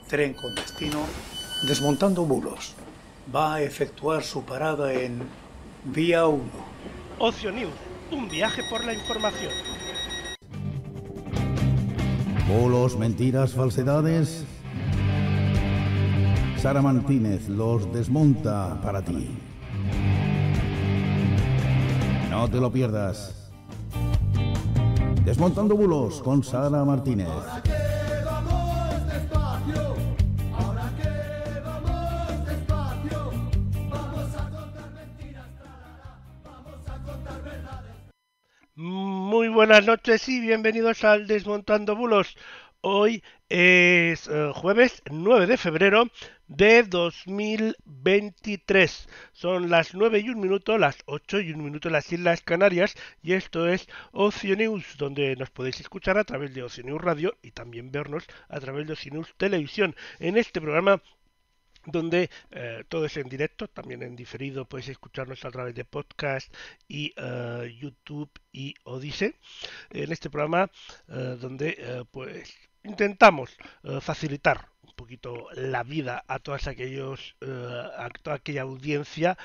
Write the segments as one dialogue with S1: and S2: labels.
S1: tren con destino Desmontando Bulos. Va a efectuar su parada en Vía 1.
S2: Ocio News, un viaje por la información.
S3: Bulos, mentiras, falsedades. Sara Martínez los desmonta para ti. No te lo pierdas. Desmontando Bulos con Sara Martínez.
S2: Muy buenas noches y bienvenidos al Desmontando Bulos. Hoy es jueves 9 de febrero de 2023. Son las 9 y un minuto, las 8 y un minuto en las Islas Canarias, y esto es Ocio News, donde nos podéis escuchar a través de Ocio News Radio y también vernos a través de Ocio News Televisión. En este programa donde todo es en directo, también en diferido podéis escucharnos a través de podcast y YouTube y Odise. En este programa donde pues intentamos facilitar un poquito la vida a todas aquellos a toda aquella audiencia,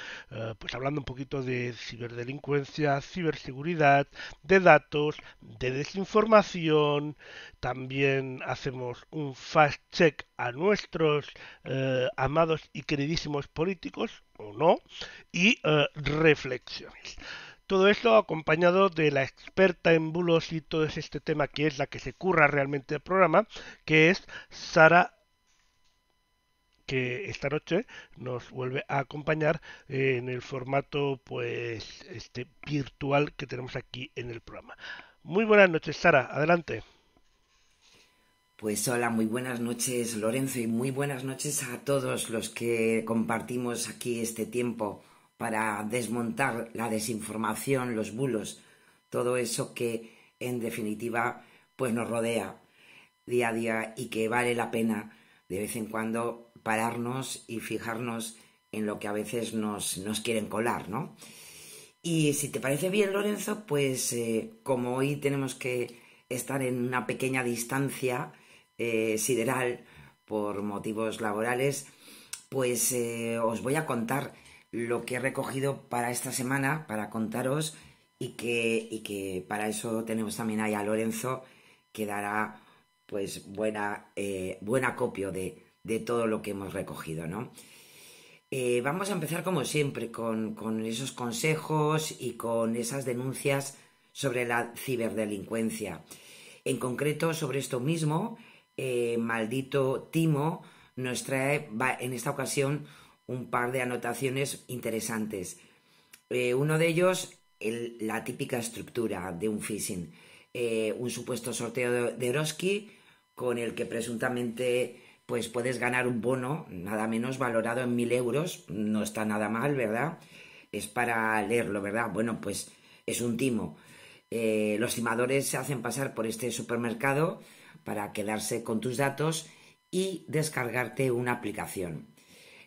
S2: pues hablando un poquito de ciberdelincuencia, ciberseguridad, de datos, de desinformación. También hacemos un fast check a nuestros amados y queridísimos políticos, o no, y reflexiones. Todo esto acompañado de la experta en bulos y todo este tema, que es la que se curra realmente el programa, que es Sara, que esta noche nos vuelve a acompañar en el formato pues virtual que tenemos aquí en el programa. Muy buenas noches, Sara, adelante.
S4: Pues hola, muy buenas noches, Lorenzo, y muy buenas noches a todos los que compartimos aquí este tiempo para desmontar la desinformación, los bulos, todo eso que en definitiva pues nos rodea día a día y que vale la pena de vez en cuando pararnos y fijarnos en lo que a veces nos quieren colar, ¿no? Y si te parece bien, Lorenzo, pues como hoy tenemos que estar en una pequeña distancia sideral por motivos laborales, pues os voy a contar lo que he recogido para esta semana, para contaros, y que para eso tenemos también ahí a Lorenzo, que dará pues buen acopio de todo lo que hemos recogido, ¿no? Vamos a empezar como siempre con esos consejos y con esas denuncias sobre la ciberdelincuencia. En concreto, sobre esto mismo, Maldito Timo nos trae en esta ocasión un par de anotaciones interesantes. Uno de ellos, la típica estructura de un phishing. Un supuesto sorteo de Eroski con el que presuntamente pues puedes ganar un bono nada menos valorado en 1.000 euros. No está nada mal, ¿verdad? Es para leerlo, ¿verdad? Bueno, pues es un timo. Los timadores se hacen pasar por este supermercado para quedarse con tus datos y descargarte una aplicación.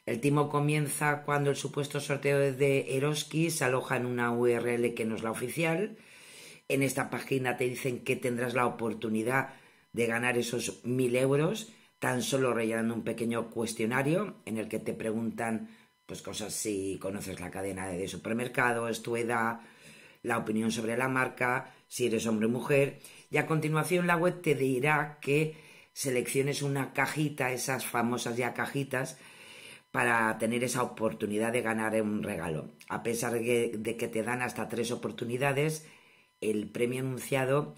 S4: El timo comienza cuando el supuesto sorteo de Eroski se aloja en una URL que no es la oficial. En esta página te dicen que tendrás la oportunidad de ganar esos 1.000 euros tan solo rellenando un pequeño cuestionario en el que te preguntan pues cosas si conoces la cadena de supermercados, tu edad, la opinión sobre la marca, si eres hombre o mujer, y a continuación la web te dirá que selecciones una cajita, esas famosas ya cajitas, para tener esa oportunidad de ganar un regalo. A pesar de que te dan hasta 3 oportunidades, el premio anunciado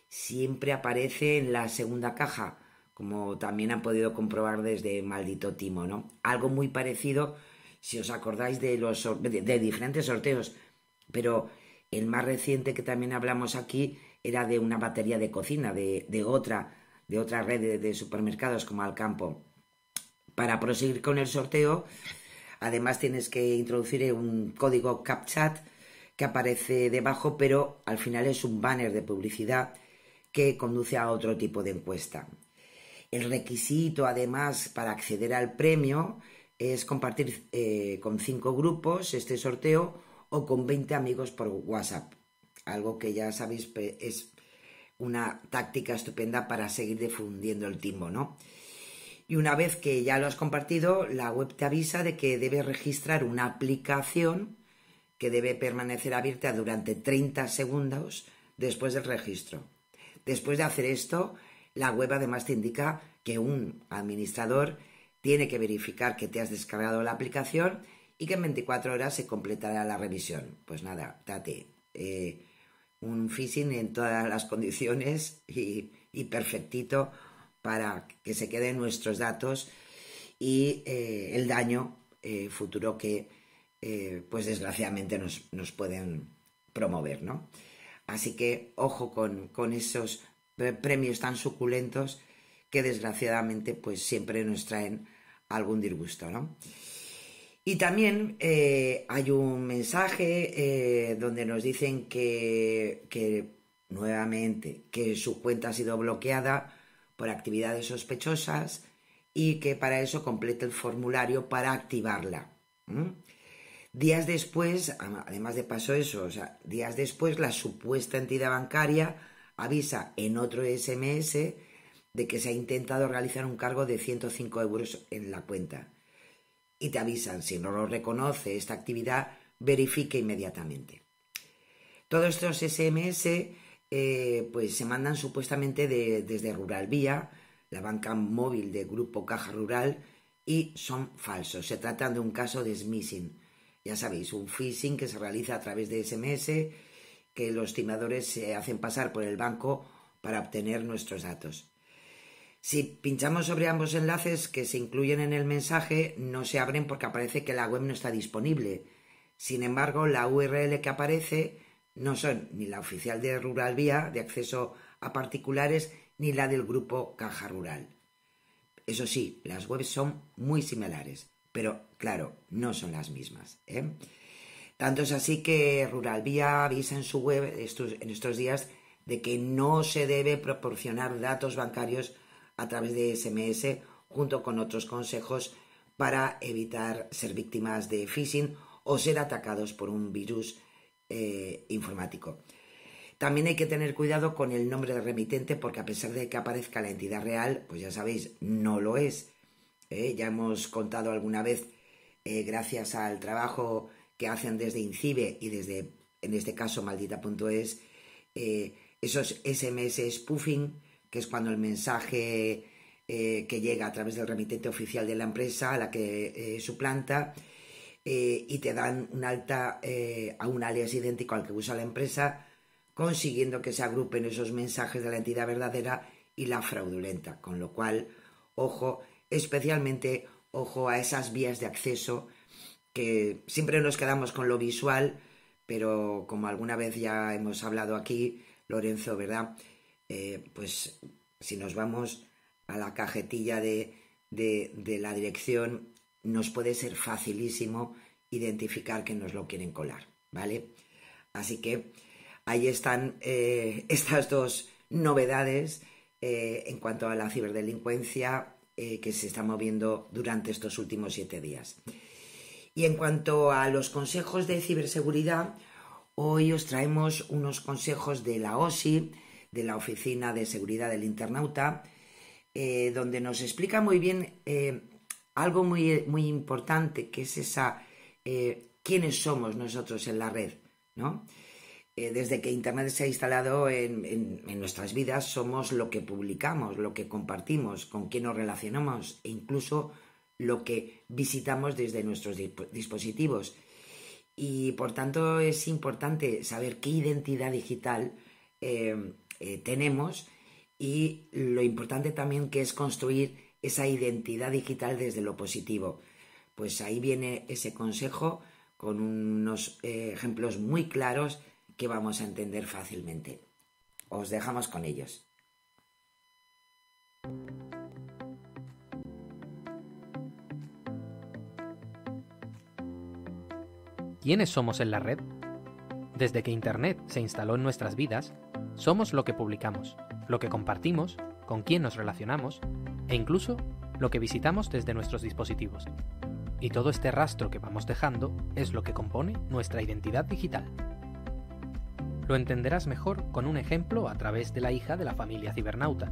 S4: siempre aparece en la segunda caja, como también han podido comprobar desde Maldito Timo, ¿no? Algo muy parecido, si os acordáis de diferentes sorteos, pero el más reciente que también hablamos aquí era de una batería de cocina, de otra red de supermercados como Alcampo. Para proseguir con el sorteo, además tienes que introducir un código CAPTCHA que aparece debajo, pero al final es un banner de publicidad que conduce a otro tipo de encuesta. El requisito, además, para acceder al premio es compartir con 5 grupos este sorteo o con 20 amigos por WhatsApp. Algo que ya sabéis es una táctica estupenda para seguir difundiendo el timo, ¿no? Y una vez que ya lo has compartido, la web te avisa de que debes registrar una aplicación que debe permanecer abierta durante 30 segundos después del registro. Después de hacer esto, la web además te indica que un administrador tiene que verificar que te has descargado la aplicación y que en 24 horas se completará la revisión. Pues nada, date un phishing en todas las condiciones y perfectito para que se queden nuestros datos y el daño futuro que pues desgraciadamente nos pueden promover, ¿no? Así que ojo con esos premios tan suculentos que desgraciadamente pues siempre nos traen algún disgusto, ¿no? Y también hay un mensaje donde nos dicen que nuevamente que su cuenta ha sido bloqueada por actividades sospechosas y que para eso complete el formulario para activarla. Días después, además de pasó eso, días después la supuesta entidad bancaria avisa en otro SMS de que se ha intentado realizar un cargo de 105 euros en la cuenta. Y te avisan, si no lo reconoce esta actividad, verifique inmediatamente. Todos estos SMS pues se mandan supuestamente desde Rural Vía, la banca móvil de Grupo Caja Rural, y son falsos. Se trata de un caso de smishing. Ya sabéis, un phishing que se realiza a través de SMS, que los timadores se hacen pasar por el banco para obtener nuestros datos. Si pinchamos sobre ambos enlaces que se incluyen en el mensaje, no se abren porque aparece que la web no está disponible. Sin embargo, la URL que aparece no son ni la oficial de Rural Vía, de acceso a particulares, ni la del Grupo Caja Rural. Eso sí, las webs son muy similares, pero claro, no son las mismas, ¿eh? Tanto es así que Rural Vía avisa en su web en estos días de que no se debe proporcionar datos bancarios a través de SMS, junto con otros consejos para evitar ser víctimas de phishing o ser atacados por un virus informático. También hay que tener cuidado con el nombre de remitente, porque a pesar de que aparezca la entidad real, pues ya sabéis, no lo es. Ya hemos contado alguna vez, gracias al trabajo que hacen desde INCIBE y desde, en este caso, Maldita.es, esos SMS spoofing, que es cuando el mensaje que llega a través del remitente oficial de la empresa a la que suplanta y te dan un alta a un alias idéntico al que usa la empresa, consiguiendo que se agrupen esos mensajes de la entidad verdadera y la fraudulenta. Con lo cual, ojo, especialmente ojo a esas vías de acceso, que siempre nos quedamos con lo visual, pero como alguna vez ya hemos hablado aquí, Lorenzo, ¿verdad? Pues si nos vamos a la cajetilla de la dirección, nos puede ser facilísimo identificar que nos lo quieren colar, ¿vale? Así que ahí están estas dos novedades en cuanto a la ciberdelincuencia que se está moviendo durante estos últimos 7 días. Y en cuanto a los consejos de ciberseguridad, hoy os traemos unos consejos de la OSI, de la Oficina de Seguridad del Internauta, donde nos explica muy bien algo muy importante, que es quiénes somos nosotros en la red, ¿no? Desde que Internet se ha instalado en nuestras vidas, somos lo que publicamos, lo que compartimos, con quién nos relacionamos e incluso lo que visitamos desde nuestros dispositivos. Y por tanto es importante saber qué identidad digital tenemos, y lo importante también que es construir esa identidad digital desde lo positivo. Pues ahí viene ese consejo con unos ejemplos muy claros que vamos a entender fácilmente. Os dejamos con ellos.
S5: ¿Quiénes somos en la red? Desde que Internet se instaló en nuestras vidas, somos lo que publicamos, lo que compartimos, con quién nos relacionamos e incluso lo que visitamos desde nuestros dispositivos. Y todo este rastro que vamos dejando es lo que compone nuestra identidad digital. Lo entenderás mejor con un ejemplo a través de la hija de la familia cibernauta.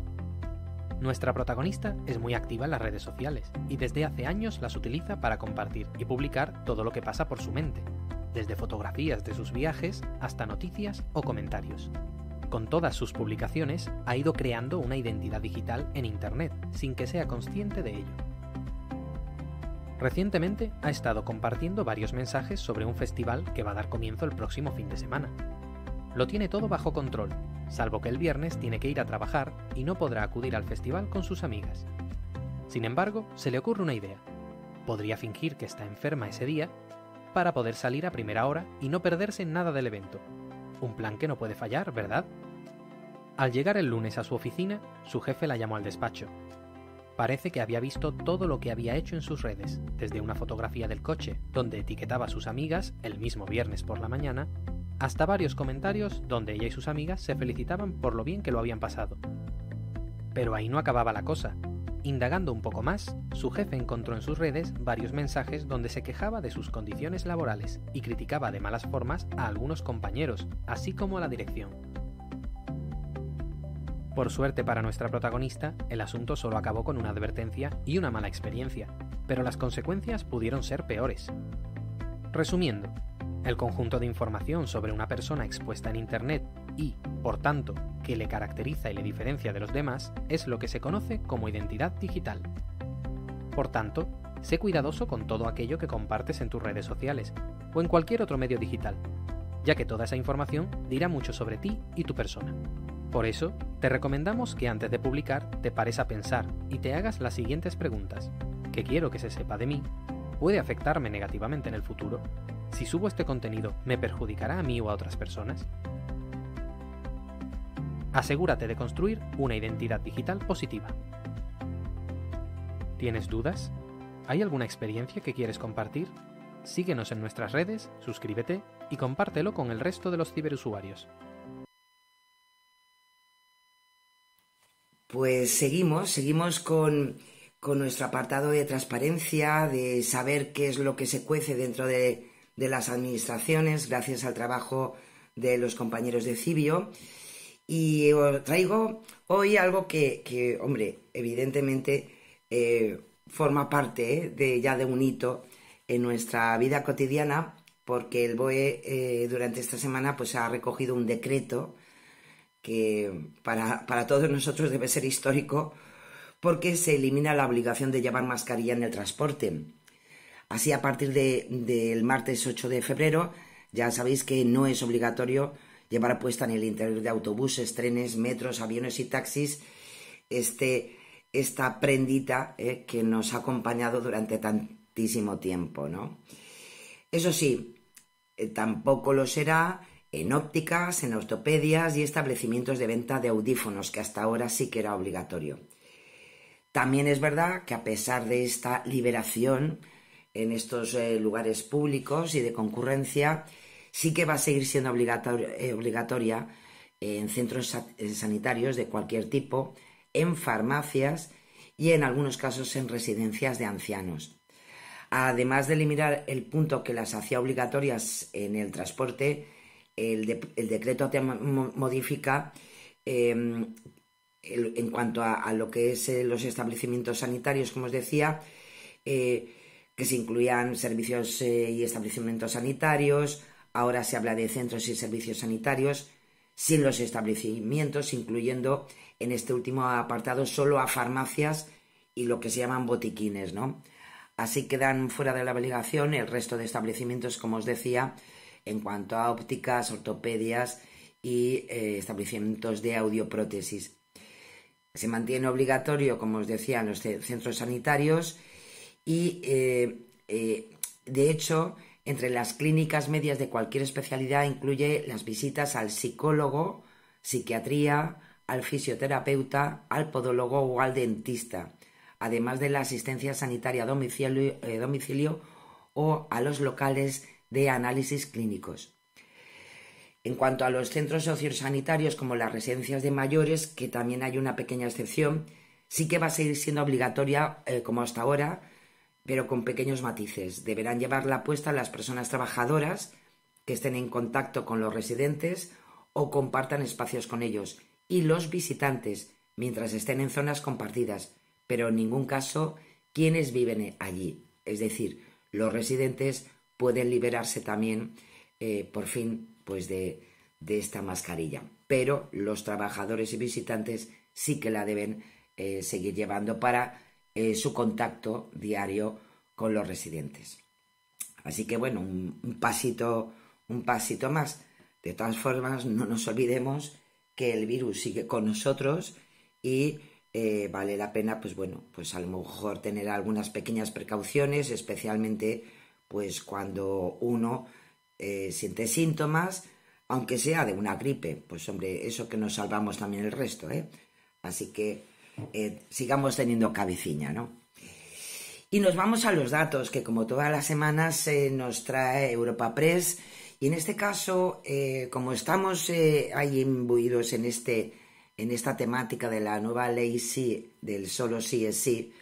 S5: Nuestra protagonista es muy activa en las redes sociales y desde hace años las utiliza para compartir y publicar todo lo que pasa por su mente, desde fotografías de sus viajes hasta noticias o comentarios. Con todas sus publicaciones ha ido creando una identidad digital en Internet sin que sea consciente de ello. Recientemente ha estado compartiendo varios mensajes sobre un festival que va a dar comienzo el próximo fin de semana. Lo tiene todo bajo control, salvo que el viernes tiene que ir a trabajar y no podrá acudir al festival con sus amigas. Sin embargo, se le ocurre una idea. Podría fingir que está enferma ese día para poder salir a primera hora y no perderse en nada del evento. Un plan que no puede fallar, ¿verdad? Al llegar el lunes a su oficina, su jefe la llamó al despacho. Parece que había visto todo lo que había hecho en sus redes, desde una fotografía del coche, donde etiquetaba a sus amigas el mismo viernes por la mañana, hasta varios comentarios donde ella y sus amigas se felicitaban por lo bien que lo habían pasado. Pero ahí no acababa la cosa. Indagando un poco más, su jefe encontró en sus redes varios mensajes donde se quejaba de sus condiciones laborales y criticaba de malas formas a algunos compañeros, así como a la dirección. Por suerte para nuestra protagonista, el asunto solo acabó con una advertencia y una mala experiencia, pero las consecuencias pudieron ser peores. Resumiendo, el conjunto de información sobre una persona expuesta en Internet y, por tanto, que le caracteriza y le diferencia de los demás es lo que se conoce como identidad digital. Por tanto, sé cuidadoso con todo aquello que compartes en tus redes sociales o en cualquier otro medio digital, ya que toda esa información dirá mucho sobre ti y tu persona. Por eso, te recomendamos que antes de publicar te pares a pensar y te hagas las siguientes preguntas. ¿Qué quiero que se sepa de mí? ¿Puede afectarme negativamente en el futuro? Si subo este contenido, ¿me perjudicará a mí o a otras personas? Asegúrate de construir una identidad digital positiva. ¿Tienes dudas? ¿Hay alguna experiencia que quieres compartir? Síguenos en nuestras redes, suscríbete y compártelo con el resto de los ciberusuarios.
S4: Pues seguimos con nuestro apartado de transparencia, de saber qué es lo que se cuece dentro de las administraciones, gracias al trabajo de los compañeros de Cibio. Y os traigo hoy algo que hombre, evidentemente forma parte ya de un hito en nuestra vida cotidiana, porque el BOE durante esta semana pues ha recogido un decreto que para todos nosotros debe ser histórico, porque se elimina la obligación de llevar mascarilla en el transporte. Así, a partir del martes 8 de febrero, ya sabéis que no es obligatorio llevar puesta en el interior de autobuses, trenes, metros, aviones y taxis esta prendita que nos ha acompañado durante tantísimo tiempo, ¿no? Eso sí, tampoco lo será en ópticas, en ortopedias y establecimientos de venta de audífonos, que hasta ahora sí que era obligatorio. También es verdad que a pesar de esta liberación en estos lugares públicos y de concurrencia, sí que va a seguir siendo obligatoria en centros sanitarios de cualquier tipo, en farmacias y en algunos casos en residencias de ancianos. Además de eliminar el punto que las hacía obligatorias en el transporte, el decreto modifica en cuanto a lo que es los establecimientos sanitarios, como os decía, que se incluían servicios y establecimientos sanitarios. Ahora se habla de centros y servicios sanitarios, sin los establecimientos, incluyendo en este último apartado solo a farmacias y lo que se llaman botiquines, ¿no? Así quedan fuera de la obligación el resto de establecimientos, como os decía, en cuanto a ópticas, ortopedias y establecimientos de audioprótesis. Se mantiene obligatorio, como os decía, en los centros sanitarios y, de hecho, entre las clínicas medias de cualquier especialidad incluye las visitas al psicólogo, psiquiatría, al fisioterapeuta, al podólogo o al dentista, además de la asistencia sanitaria a domicilio o a los locales de análisis clínicos. En cuanto a los centros sociosanitarios como las residencias de mayores, que también hay una pequeña excepción, sí que va a seguir siendo obligatoria como hasta ahora, pero con pequeños matices. Deberán llevarla puesta las personas trabajadoras que estén en contacto con los residentes o compartan espacios con ellos, y los visitantes, mientras estén en zonas compartidas, pero en ningún caso quienes viven allí. Es decir, los residentes pueden liberarse también, por fin, pues de esta mascarilla. Pero los trabajadores y visitantes sí que la deben seguir llevando para su contacto diario con los residentes. Así que bueno, un pasito más. De todas formas, no nos olvidemos que el virus sigue con nosotros y vale la pena, pues bueno, pues a lo mejor tener algunas pequeñas precauciones, especialmente pues cuando uno siente síntomas, aunque sea de una gripe, pues hombre, eso que nos salvamos también el resto, ¿eh? Así que sigamos teniendo cabeciña, ¿no? Y nos vamos a los datos que como todas las semanas nos trae Europa Press, y en este caso, como estamos ahí imbuidos en esta temática de la nueva ley sí, del solo sí es sí,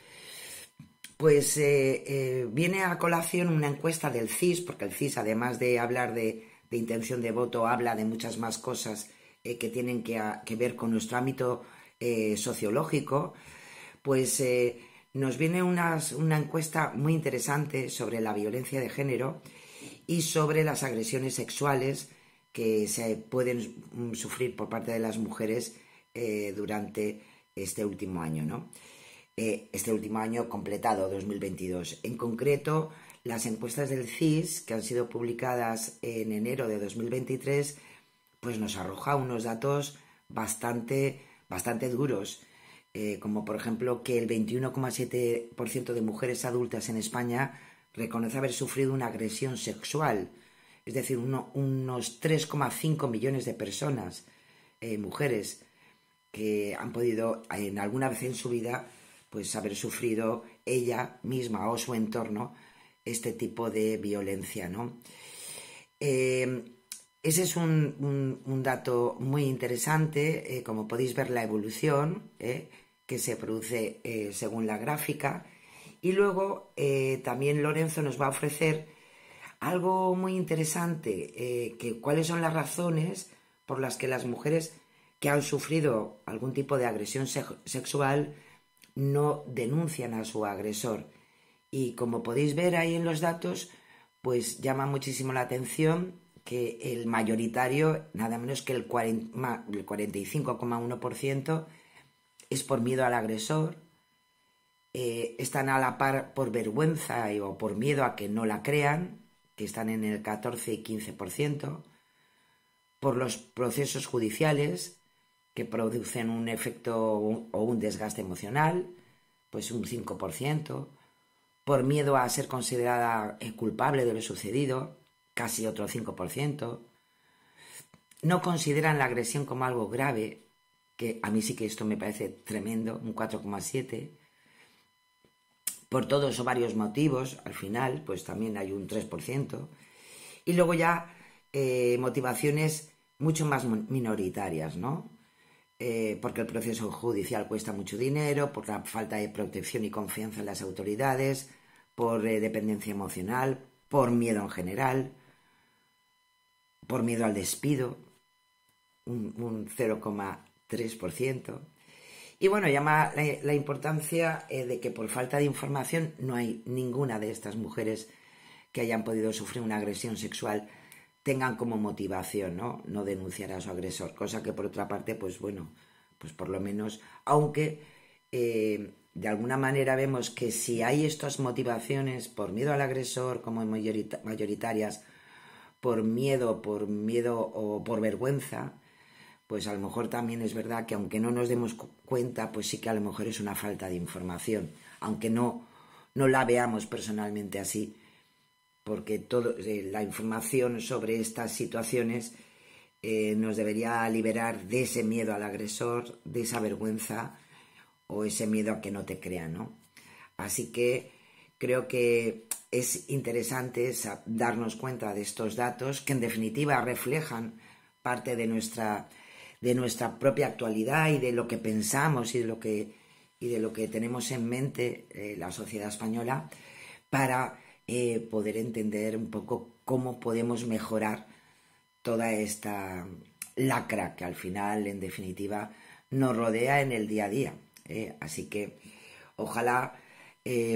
S4: pues viene a colación una encuesta del CIS, porque el CIS, además de hablar de intención de voto, habla de muchas más cosas que tienen que ver con nuestro ámbito sociológico. Pues nos viene una encuesta muy interesante sobre la violencia de género y sobre las agresiones sexuales que se pueden sufrir por parte de las mujeres durante este último año, ¿no? Este último año completado, 2022. En concreto, las encuestas del CIS, que han sido publicadas en enero de 2023, pues nos arroja unos datos bastante duros, como por ejemplo que el 21,7% de mujeres adultas en España reconoce haber sufrido una agresión sexual, es decir, unos 3,5 millones de personas, mujeres, que han podido en alguna vez en su vida pues haber sufrido ella misma o su entorno este tipo de violencia, ¿no? Ese es un dato muy interesante, como podéis ver la evolución que se produce según la gráfica. Y luego también Lorenzo nos va a ofrecer algo muy interesante, cuáles son las razones por las que las mujeres que han sufrido algún tipo de agresión sexual no denuncian a su agresor. Y como podéis ver ahí en los datos, pues llama muchísimo la atención que el mayoritario, nada menos que el 45,1%, es por miedo al agresor. Están a la par por vergüenza o por miedo a que no la crean, que están en el 14 y 15%, por los procesos judiciales, que producen un efecto o un desgaste emocional, pues un 5%, por miedo a ser considerada culpable de lo sucedido, casi otro 5%, no consideran la agresión como algo grave, que a mí sí que esto me parece tremendo, un 4,7%, por todos o varios motivos, al final, pues también hay un 3%, y luego ya motivaciones mucho más minoritarias, ¿no? Porque el proceso judicial cuesta mucho dinero, por la falta de protección y confianza en las autoridades, por dependencia emocional, por miedo en general, por miedo al despido, un 0,3%. Y bueno, llama la importancia de que por falta de información no hay ninguna de estas mujeres que hayan podido sufrir una agresión sexual tengan como motivación no denunciar a su agresor, cosa que por otra parte, pues bueno, pues por lo menos, aunque de alguna manera vemos que si hay estas motivaciones por miedo al agresor como mayoritarias, por miedo o por vergüenza, pues a lo mejor también es verdad que aunque no nos demos cuenta, pues sí que a lo mejor es una falta de información, aunque no la veamos personalmente así, porque la información sobre estas situaciones nos debería liberar de ese miedo al agresor, de esa vergüenza o ese miedo a que no te crean, ¿no? Así que creo que es interesante darnos cuenta de estos datos que en definitiva reflejan parte de nuestra propia actualidad y de lo que pensamos y de lo que tenemos en mente la sociedad española para poder entender un poco cómo podemos mejorar toda esta lacra que al final, en definitiva, nos rodea en el día a día. Así que ojalá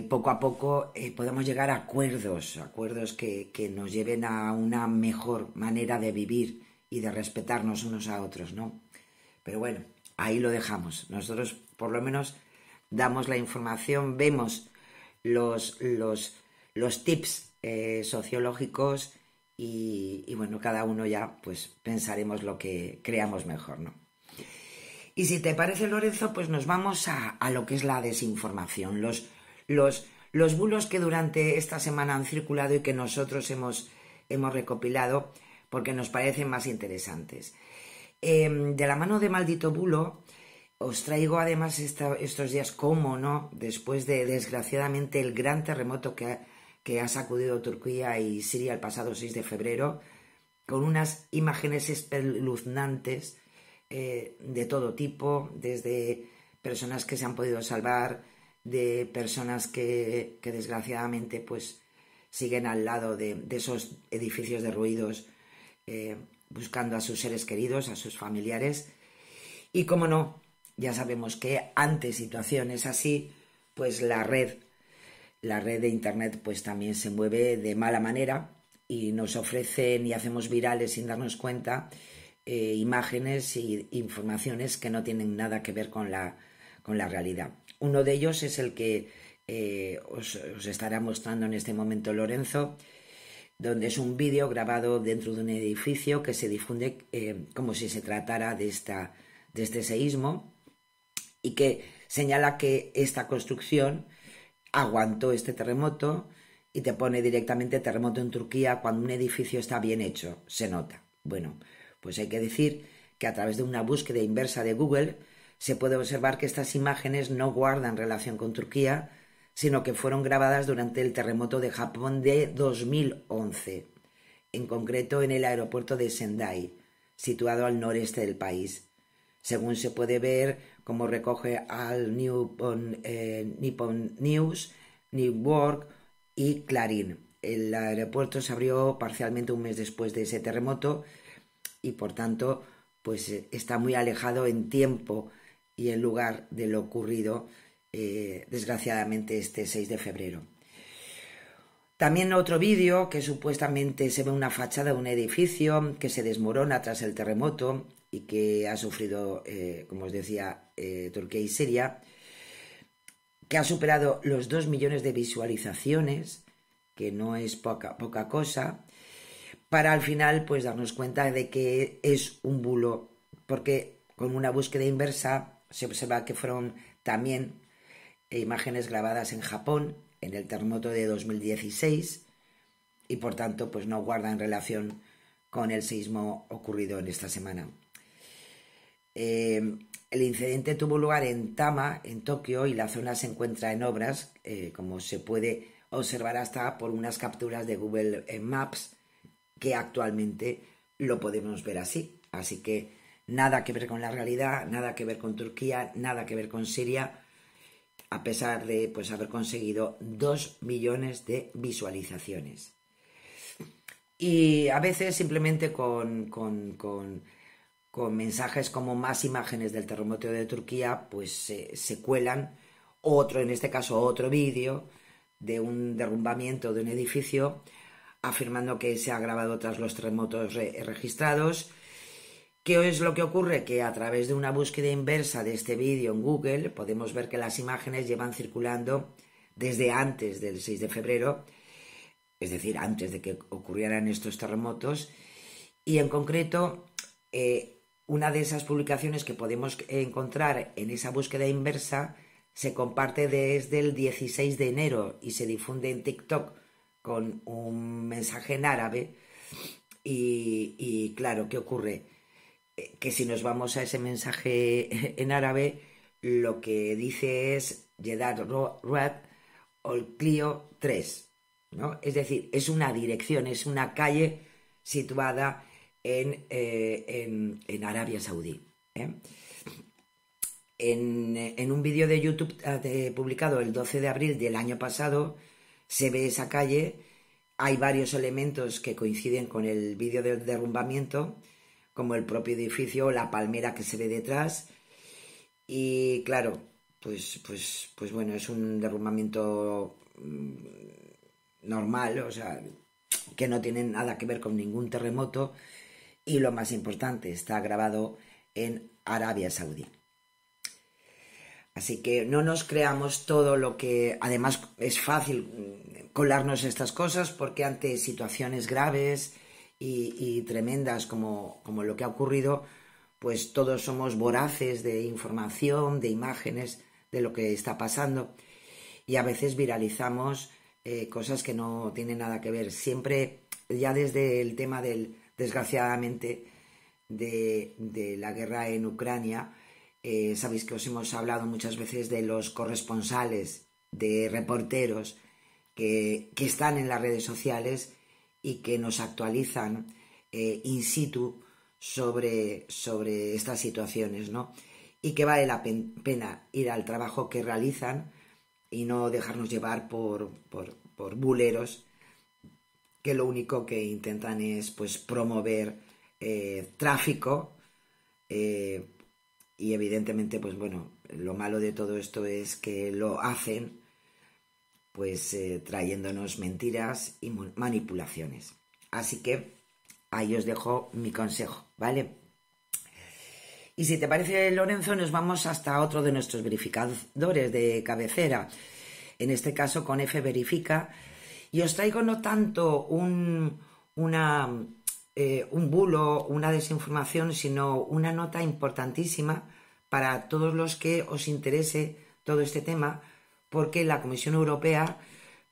S4: poco a poco podamos llegar a acuerdos que nos lleven a una mejor manera de vivir y de respetarnos unos a otros, ¿no? Pero bueno, ahí lo dejamos. Nosotros por lo menos damos la información, vemos los tips sociológicos y bueno, cada uno ya pues pensaremos lo que creamos mejor, ¿no? Y si te parece, Lorenzo, pues nos vamos a lo que es la desinformación, los bulos que durante esta semana han circulado y que nosotros hemos recopilado porque nos parecen más interesantes. De la mano de Maldito Bulo, os traigo además estos días, cómo no, después de desgraciadamente el gran terremoto que ha sacudido Turquía y Siria el pasado 6 de febrero, con unas imágenes espeluznantes de todo tipo, desde personas que se han podido salvar, de personas que desgraciadamente pues siguen al lado de esos edificios derruidos, buscando a sus seres queridos, a sus familiares. Y cómo no, ya sabemos que ante situaciones así, pues la red de internet pues también se mueve de mala manera y nos ofrecen y hacemos virales sin darnos cuenta imágenes e informaciones que no tienen nada que ver con la realidad. Uno de ellos es el que os estará mostrando en este momento Lorenzo, donde es un vídeo grabado dentro de un edificio que se difunde como si se tratara de este seísmo y que señala que esta construcción aguantó este terremoto y te pone directamente terremoto en Turquía cuando un edificio está bien hecho, se nota. Bueno, pues hay que decir que a través de una búsqueda inversa de Google se puede observar que estas imágenes no guardan relación con Turquía, sino que fueron grabadas durante el terremoto de Japón de 2011, en concreto en el aeropuerto de Sendai, situado al noreste del país. Según se puede ver, como recoge al Nippon News, Network y Clarín. El aeropuerto se abrió parcialmente un mes después de ese terremoto y por tanto pues está muy alejado en tiempo y en lugar de lo ocurrido desgraciadamente este 6 de febrero. También otro vídeo que supuestamente se ve una fachada de un edificio que se desmorona tras el terremoto y que ha sufrido, como os decía, Turquía y Siria, que ha superado los 2 millones de visualizaciones, que no es poca cosa, para al final pues darnos cuenta de que es un bulo, porque con una búsqueda inversa se observa que fueron también imágenes grabadas en Japón en el terremoto de 2016 y por tanto pues no guardan relación con el seísmo ocurrido en esta semana. El incidente tuvo lugar en Tama, en Tokio, y la zona se encuentra en obras, como se puede observar hasta por unas capturas de Google Maps, que actualmente lo podemos ver así. Así que nada que ver con la realidad, nada que ver con Turquía, nada que ver con Siria, a pesar de pues haber conseguido 2 millones de visualizaciones. Y a veces simplemente con mensajes como más imágenes del terremoto de Turquía, pues se cuelan otro, en este caso otro vídeo de un derrumbamiento de un edificio, afirmando que se ha grabado tras los terremotos registrados. ¿Qué es lo que ocurre? Que a través de una búsqueda inversa de este vídeo en Google podemos ver que las imágenes llevan circulando desde antes del 6 de febrero, es decir, antes de que ocurrieran estos terremotos, y en concreto una de esas publicaciones que podemos encontrar en esa búsqueda inversa se comparte desde el 16 de enero y se difunde en TikTok con un mensaje en árabe y claro, ¿qué ocurre? Que si nos vamos a ese mensaje en árabe, lo que dice es Jeddah Road Olclio 3, ¿no? Es decir, es una dirección, es una calle situada en Arabia Saudí. En un vídeo de YouTube publicado el 12 de abril del año pasado se ve esa calle. Hay varios elementos que coinciden con el vídeo del derrumbamiento, como el propio edificio o la palmera que se ve detrás. Y claro, pues bueno, es un derrumbamiento normal, o sea, que no tiene nada que ver con ningún terremoto, y lo más importante, está grabado en Arabia Saudí. Así que no nos creamos todo lo que... Además, es fácil colarnos estas cosas porque ante situaciones graves y tremendas como lo que ha ocurrido, pues todos somos voraces de información, de imágenes, de lo que está pasando, y a veces viralizamos cosas que no tienen nada que ver. Siempre, ya desde el tema desgraciadamente, de la guerra en Ucrania, sabéis que os hemos hablado muchas veces de los corresponsales, de reporteros que están en las redes sociales y que nos actualizan in situ sobre estas situaciones, ¿no? Y que vale la pena ir al trabajo que realizan y no dejarnos llevar por buleros que lo único que intentan es pues promover tráfico, y evidentemente pues bueno, lo malo de todo esto es que lo hacen pues trayéndonos mentiras y manipulaciones. Así que ahí os dejo mi consejo, ¿vale? Y si te parece, Lorenzo, nos vamos hasta otro de nuestros verificadores de cabecera, en este caso con F Verifica, y os traigo no tanto un bulo, una desinformación, sino una nota importantísima para todos los que os interese todo este tema, porque la Comisión Europea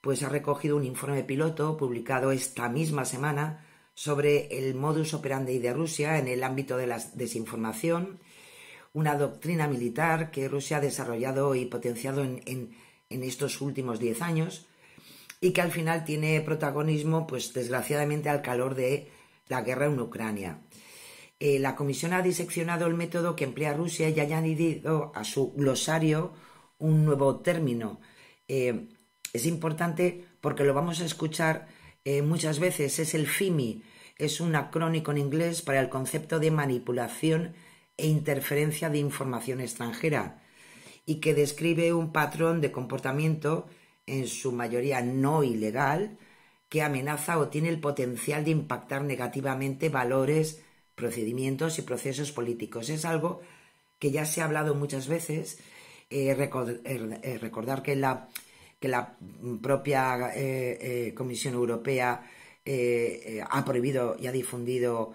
S4: pues ha recogido un informe piloto publicado esta misma semana sobre el modus operandi de Rusia en el ámbito de la desinformación, una doctrina militar que Rusia ha desarrollado y potenciado en estos últimos 10 años y que al final tiene protagonismo, pues desgraciadamente, al calor de la guerra en Ucrania. La Comisión ha diseccionado el método que emplea Rusia y ha añadido a su glosario un nuevo término. Es importante porque lo vamos a escuchar muchas veces. Es el FIMI, es un acrónimo en inglés para el concepto de manipulación e interferencia de información extranjera, y que describe un patrón de comportamiento, en su mayoría no ilegal, que amenaza o tiene el potencial de impactar negativamente valores, procedimientos y procesos políticos. Es algo que ya se ha hablado muchas veces. Recordar que la propia Comisión Europea ha prohibido y ha difundido,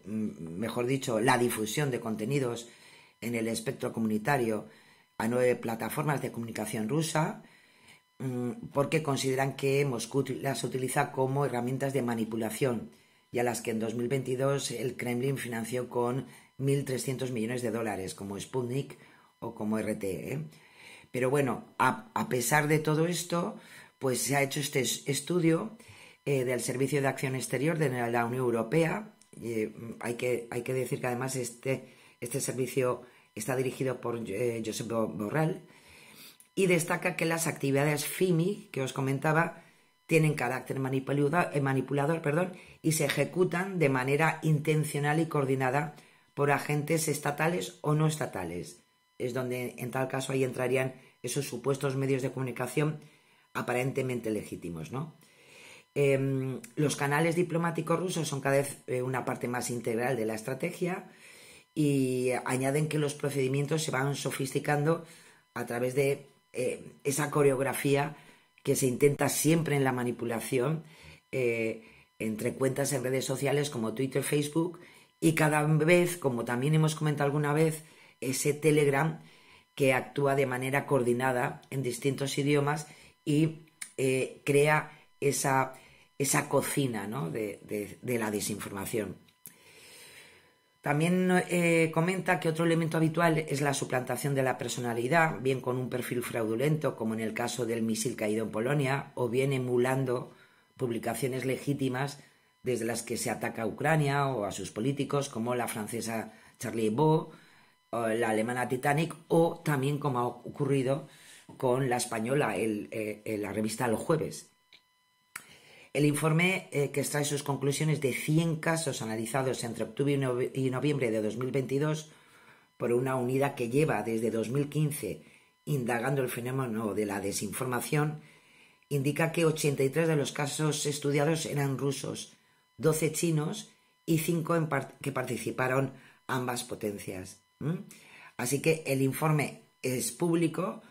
S4: mejor dicho, la difusión de contenidos en el espectro comunitario a 9 plataformas de comunicación rusa, porque consideran que Moscú las utiliza como herramientas de manipulación, y a las que en 2022 el Kremlin financió con 1.300 millones de dólares, como Sputnik o como RT. Pero bueno, a pesar de todo esto, pues se ha hecho este estudio del Servicio de Acción Exterior de la Unión Europea. Hay que decir que además este servicio está dirigido por Josep Borrell, y destaca que las actividades FIMI que os comentaba tienen carácter manipulador, y se ejecutan de manera intencional y coordinada por agentes estatales o no estatales. Es donde en tal caso ahí entrarían esos supuestos medios de comunicación aparentemente legítimos, ¿no? Los canales diplomáticos rusos son cada vez una parte más integral de la estrategia, y añaden que los procedimientos se van sofisticando a través de esa coreografía que se intenta siempre en la manipulación, entre cuentas en redes sociales como Twitter, Facebook, y cada vez, como también hemos comentado alguna vez, ese Telegram, que actúa de manera coordinada en distintos idiomas y crea esa cocina, ¿no?, de la desinformación. También comenta que otro elemento habitual es la suplantación de la personalidad, bien con un perfil fraudulento, como en el caso del misil caído en Polonia, o bien emulando publicaciones legítimas desde las que se ataca a Ucrania o a sus políticos, como la francesa Charlie Hebdo, o la alemana Titanic, o también como ha ocurrido con la española, la revista Los Jueves. El informe que extrae sus conclusiones de 100 casos analizados entre octubre y noviembre de 2022 por una unidad que lleva desde 2015 indagando el fenómeno de la desinformación, indica que 83 de los casos estudiados eran rusos, 12 chinos y 5 que participaron ambas potencias. Así que el informe es público,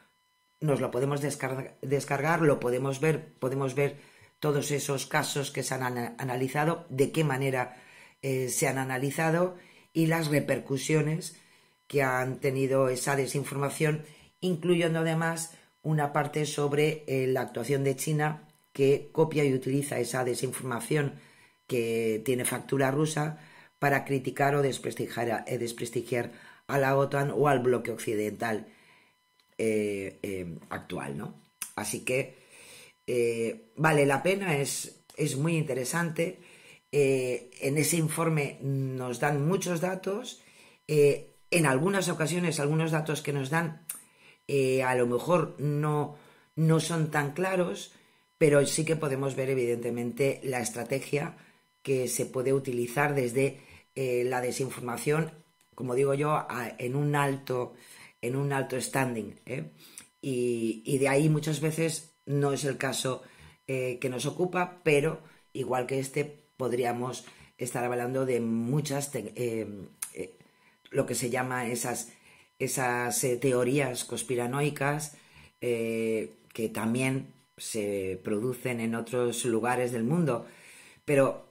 S4: nos lo podemos descargar, lo podemos ver todos esos casos que se han analizado, de qué manera se han analizado y las repercusiones que han tenido esa desinformación, incluyendo además una parte sobre la actuación de China, que copia y utiliza esa desinformación que tiene factura rusa para criticar o desprestigiar a la OTAN o al bloque occidental actual, ¿no? Así que vale la pena, es muy interesante. En ese informe nos dan muchos datos, en algunas ocasiones algunos datos que nos dan a lo mejor no son tan claros, pero sí que podemos ver evidentemente la estrategia que se puede utilizar desde la desinformación, como digo yo, en un alto standing, y de ahí muchas veces no es el caso que nos ocupa, pero igual que podríamos estar hablando de muchas lo que se llama esas teorías conspiranoicas que también se producen en otros lugares del mundo, pero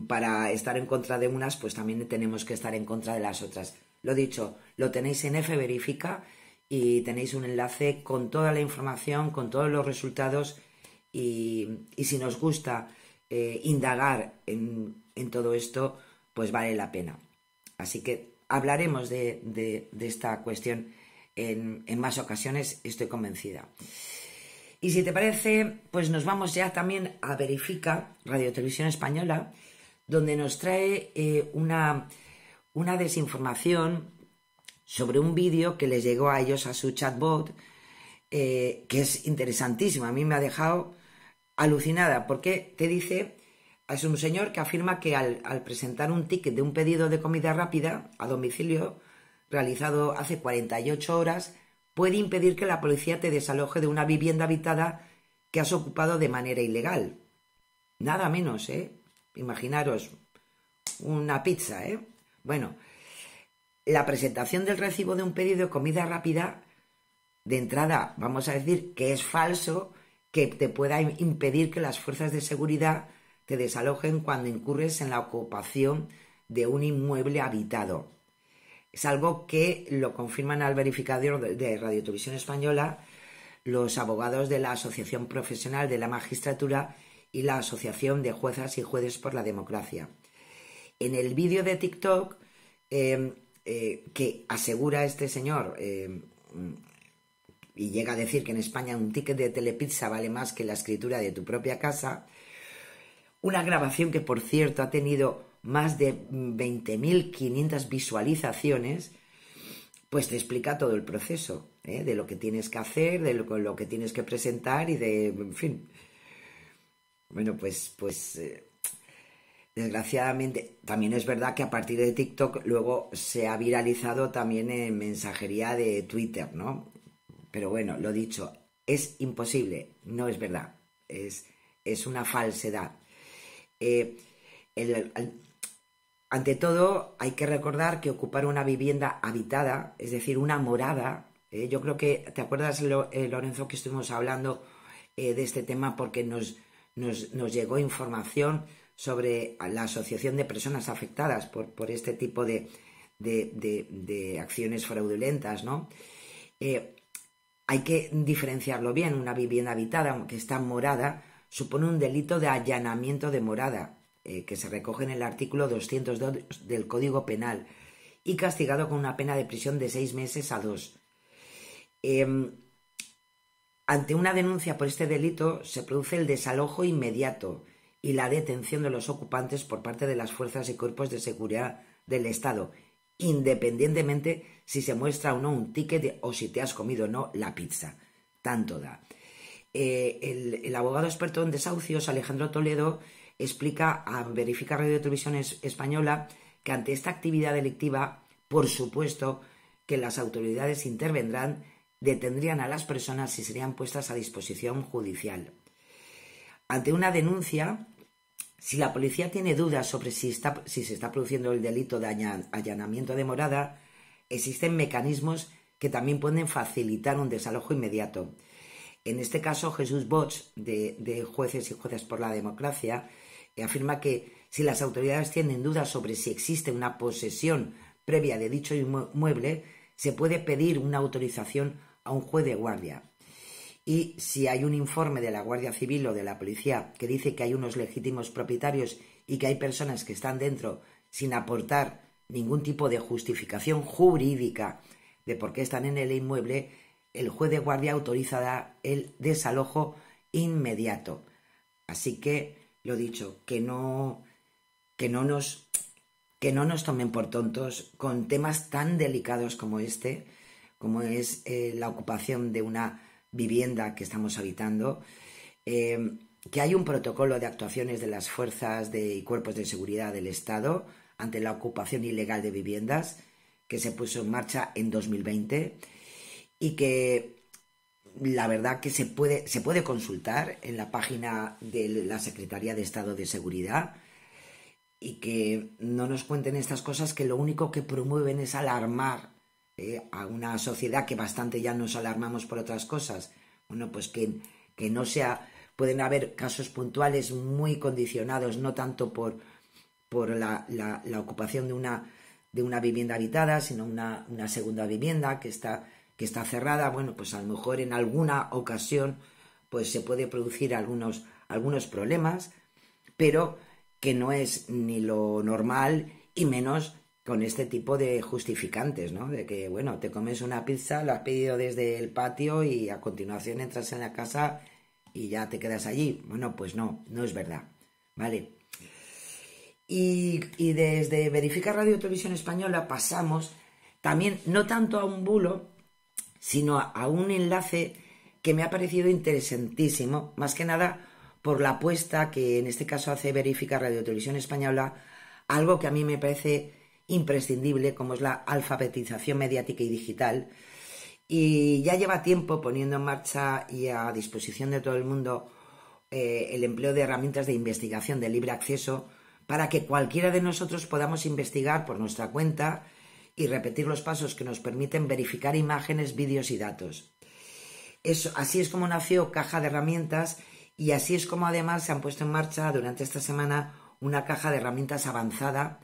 S4: para estar en contra de unas, pues también tenemos que estar en contra de las otras. Lo dicho, lo tenéis en F Verifica y tenéis un enlace con toda la información, con todos los resultados, y si nos gusta indagar en todo esto, pues vale la pena. Así que hablaremos de esta cuestión en más ocasiones, estoy convencida. Y si te parece, pues nos vamos ya también a Verifica, Radio Televisión Española, donde nos trae una desinformación sobre un vídeo que les llegó a ellos a su chatbot, que es interesantísimo. A mí me ha dejado alucinada, porque te dice, es un señor que afirma que al presentar un ticket de un pedido de comida rápida a domicilio realizado hace 48 horas, puede impedir que la policía te desaloje de una vivienda habitada que has ocupado de manera ilegal. Nada menos, Imaginaros una pizza, Bueno, la presentación del recibo de un pedido de comida rápida, de entrada, vamos a decir que es falso, que te pueda impedir que las fuerzas de seguridad te desalojen cuando incurres en la ocupación de un inmueble habitado. Es algo que lo confirman al verificador de Radio Televisión Española los abogados de la Asociación Profesional de la Magistratura y la Asociación de Juezas y Jueces por la Democracia. En el vídeo de TikTok que asegura este señor, y llega a decir que en España un ticket de Telepizza vale más que la escritura de tu propia casa, una grabación que, por cierto, ha tenido más de 20.500 visualizaciones, pues te explica todo el proceso, de lo que tienes que hacer, de lo que tienes que presentar y en fin. Bueno, pues desgraciadamente, también es verdad que a partir de TikTok luego se ha viralizado también en mensajería de Twitter, ¿no? Pero bueno, lo dicho, es imposible, no es verdad, es una falsedad. Ante todo, hay que recordar que ocupar una vivienda habitada, es decir, una morada, yo creo que, ¿te acuerdas, Lorenzo, que estuvimos hablando de este tema porque nos llegó información sobre la asociación de personas afectadas por este tipo de acciones fraudulentas, ¿no? Hay que diferenciarlo bien. Una vivienda habitada, aunque está morada, supone un delito de allanamiento de morada, que se recoge en el artículo 202 del Código Penal y castigado con una pena de prisión de 6 meses a 2. Ante una denuncia por este delito se produce el desalojo inmediato y la detención de los ocupantes por parte de las fuerzas y cuerpos de seguridad del Estado, independientemente si se muestra o no un ticket o si te has comido o no la pizza. Tanto da. el abogado experto en desahucios, Alejandro Toledo, explica a Verifica Radio y Televisión Española que ante esta actividad delictiva, por supuesto que las autoridades intervendrán, detendrían a las personas y serían puestas a disposición judicial. Ante una denuncia, si la policía tiene dudas sobre si se está produciendo el delito de allanamiento de morada, existen mecanismos que también pueden facilitar un desalojo inmediato. En este caso, Jesús Bosch, de Jueces y Jueces por la Democracia, afirma que si las autoridades tienen dudas sobre si existe una posesión previa de dicho inmueble, se puede pedir una autorización a un juez de guardia. Y si hay un informe de la Guardia Civil o de la policía que dice que hay unos legítimos propietarios y que hay personas que están dentro sin aportar ningún tipo de justificación jurídica de por qué están en el inmueble, el juez de guardia autorizará el desalojo inmediato. Así que, lo dicho, que no nos tomen por tontos con temas tan delicados como este, como es la ocupación de una vivienda que estamos habitando, que hay un protocolo de actuaciones de las fuerzas y cuerpos de seguridad del Estado ante la ocupación ilegal de viviendas que se puso en marcha en 2020 y que la verdad que se puede consultar en la página de la Secretaría de Estado de Seguridad, y que no nos cuenten estas cosas que lo único que promueven es alarmar a una sociedad que bastante ya nos alarmamos por otras cosas. Bueno, pues que no sea... Pueden haber casos puntuales muy condicionados, no tanto por la ocupación de una vivienda habitada, sino una segunda vivienda que está cerrada. Bueno, pues a lo mejor en alguna ocasión pues se puede producir algunos problemas, pero que no es ni lo normal y menos con este tipo de justificantes, ¿no? De que, bueno, te comes una pizza, la has pedido desde el patio y a continuación entras en la casa y ya te quedas allí. Bueno, pues no es verdad, ¿vale? Y desde Verifica Radio y Televisión Española pasamos también, no tanto a un bulo, sino a un enlace que me ha parecido interesantísimo, más que nada por la apuesta que en este caso hace Verifica Radio y Televisión Española, algo que a mí me parece imprescindible, como es la alfabetización mediática y digital, y ya lleva tiempo poniendo en marcha y a disposición de todo el mundo el empleo de herramientas de investigación de libre acceso para que cualquiera de nosotros podamos investigar por nuestra cuenta y repetir los pasos que nos permiten verificar imágenes, vídeos y datos. Así es como nació Caja de Herramientas, y así es como además se han puesto en marcha durante esta semana una caja de herramientas avanzada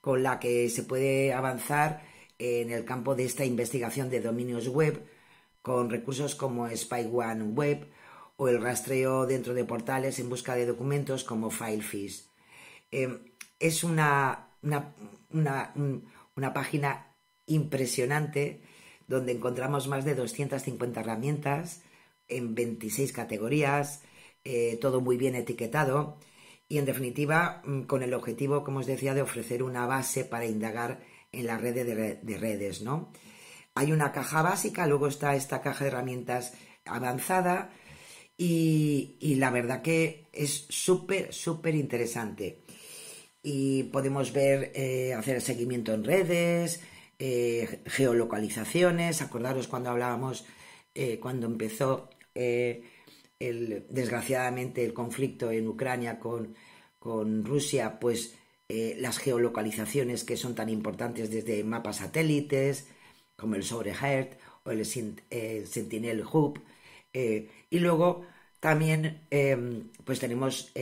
S4: con la que se puede avanzar en el campo de esta investigación de dominios web con recursos como Spy1 Web o el rastreo dentro de portales en busca de documentos como FileFish. Es una página impresionante donde encontramos más de 250 herramientas en 26 categorías, todo muy bien etiquetado y en definitiva con el objetivo, como os decía, de ofrecer una base para indagar en la red de redes, ¿no? Hay una caja básica, luego está esta caja de herramientas avanzada y la verdad que es súper interesante. Y podemos ver, hacer seguimiento en redes, geolocalizaciones. Acordaros cuando hablábamos, cuando empezó desgraciadamente el conflicto en Ucrania con Rusia, pues las geolocalizaciones que son tan importantes desde mapas satélites, como el Sovereign Earth o el Sentinel Hub. Y luego también pues tenemos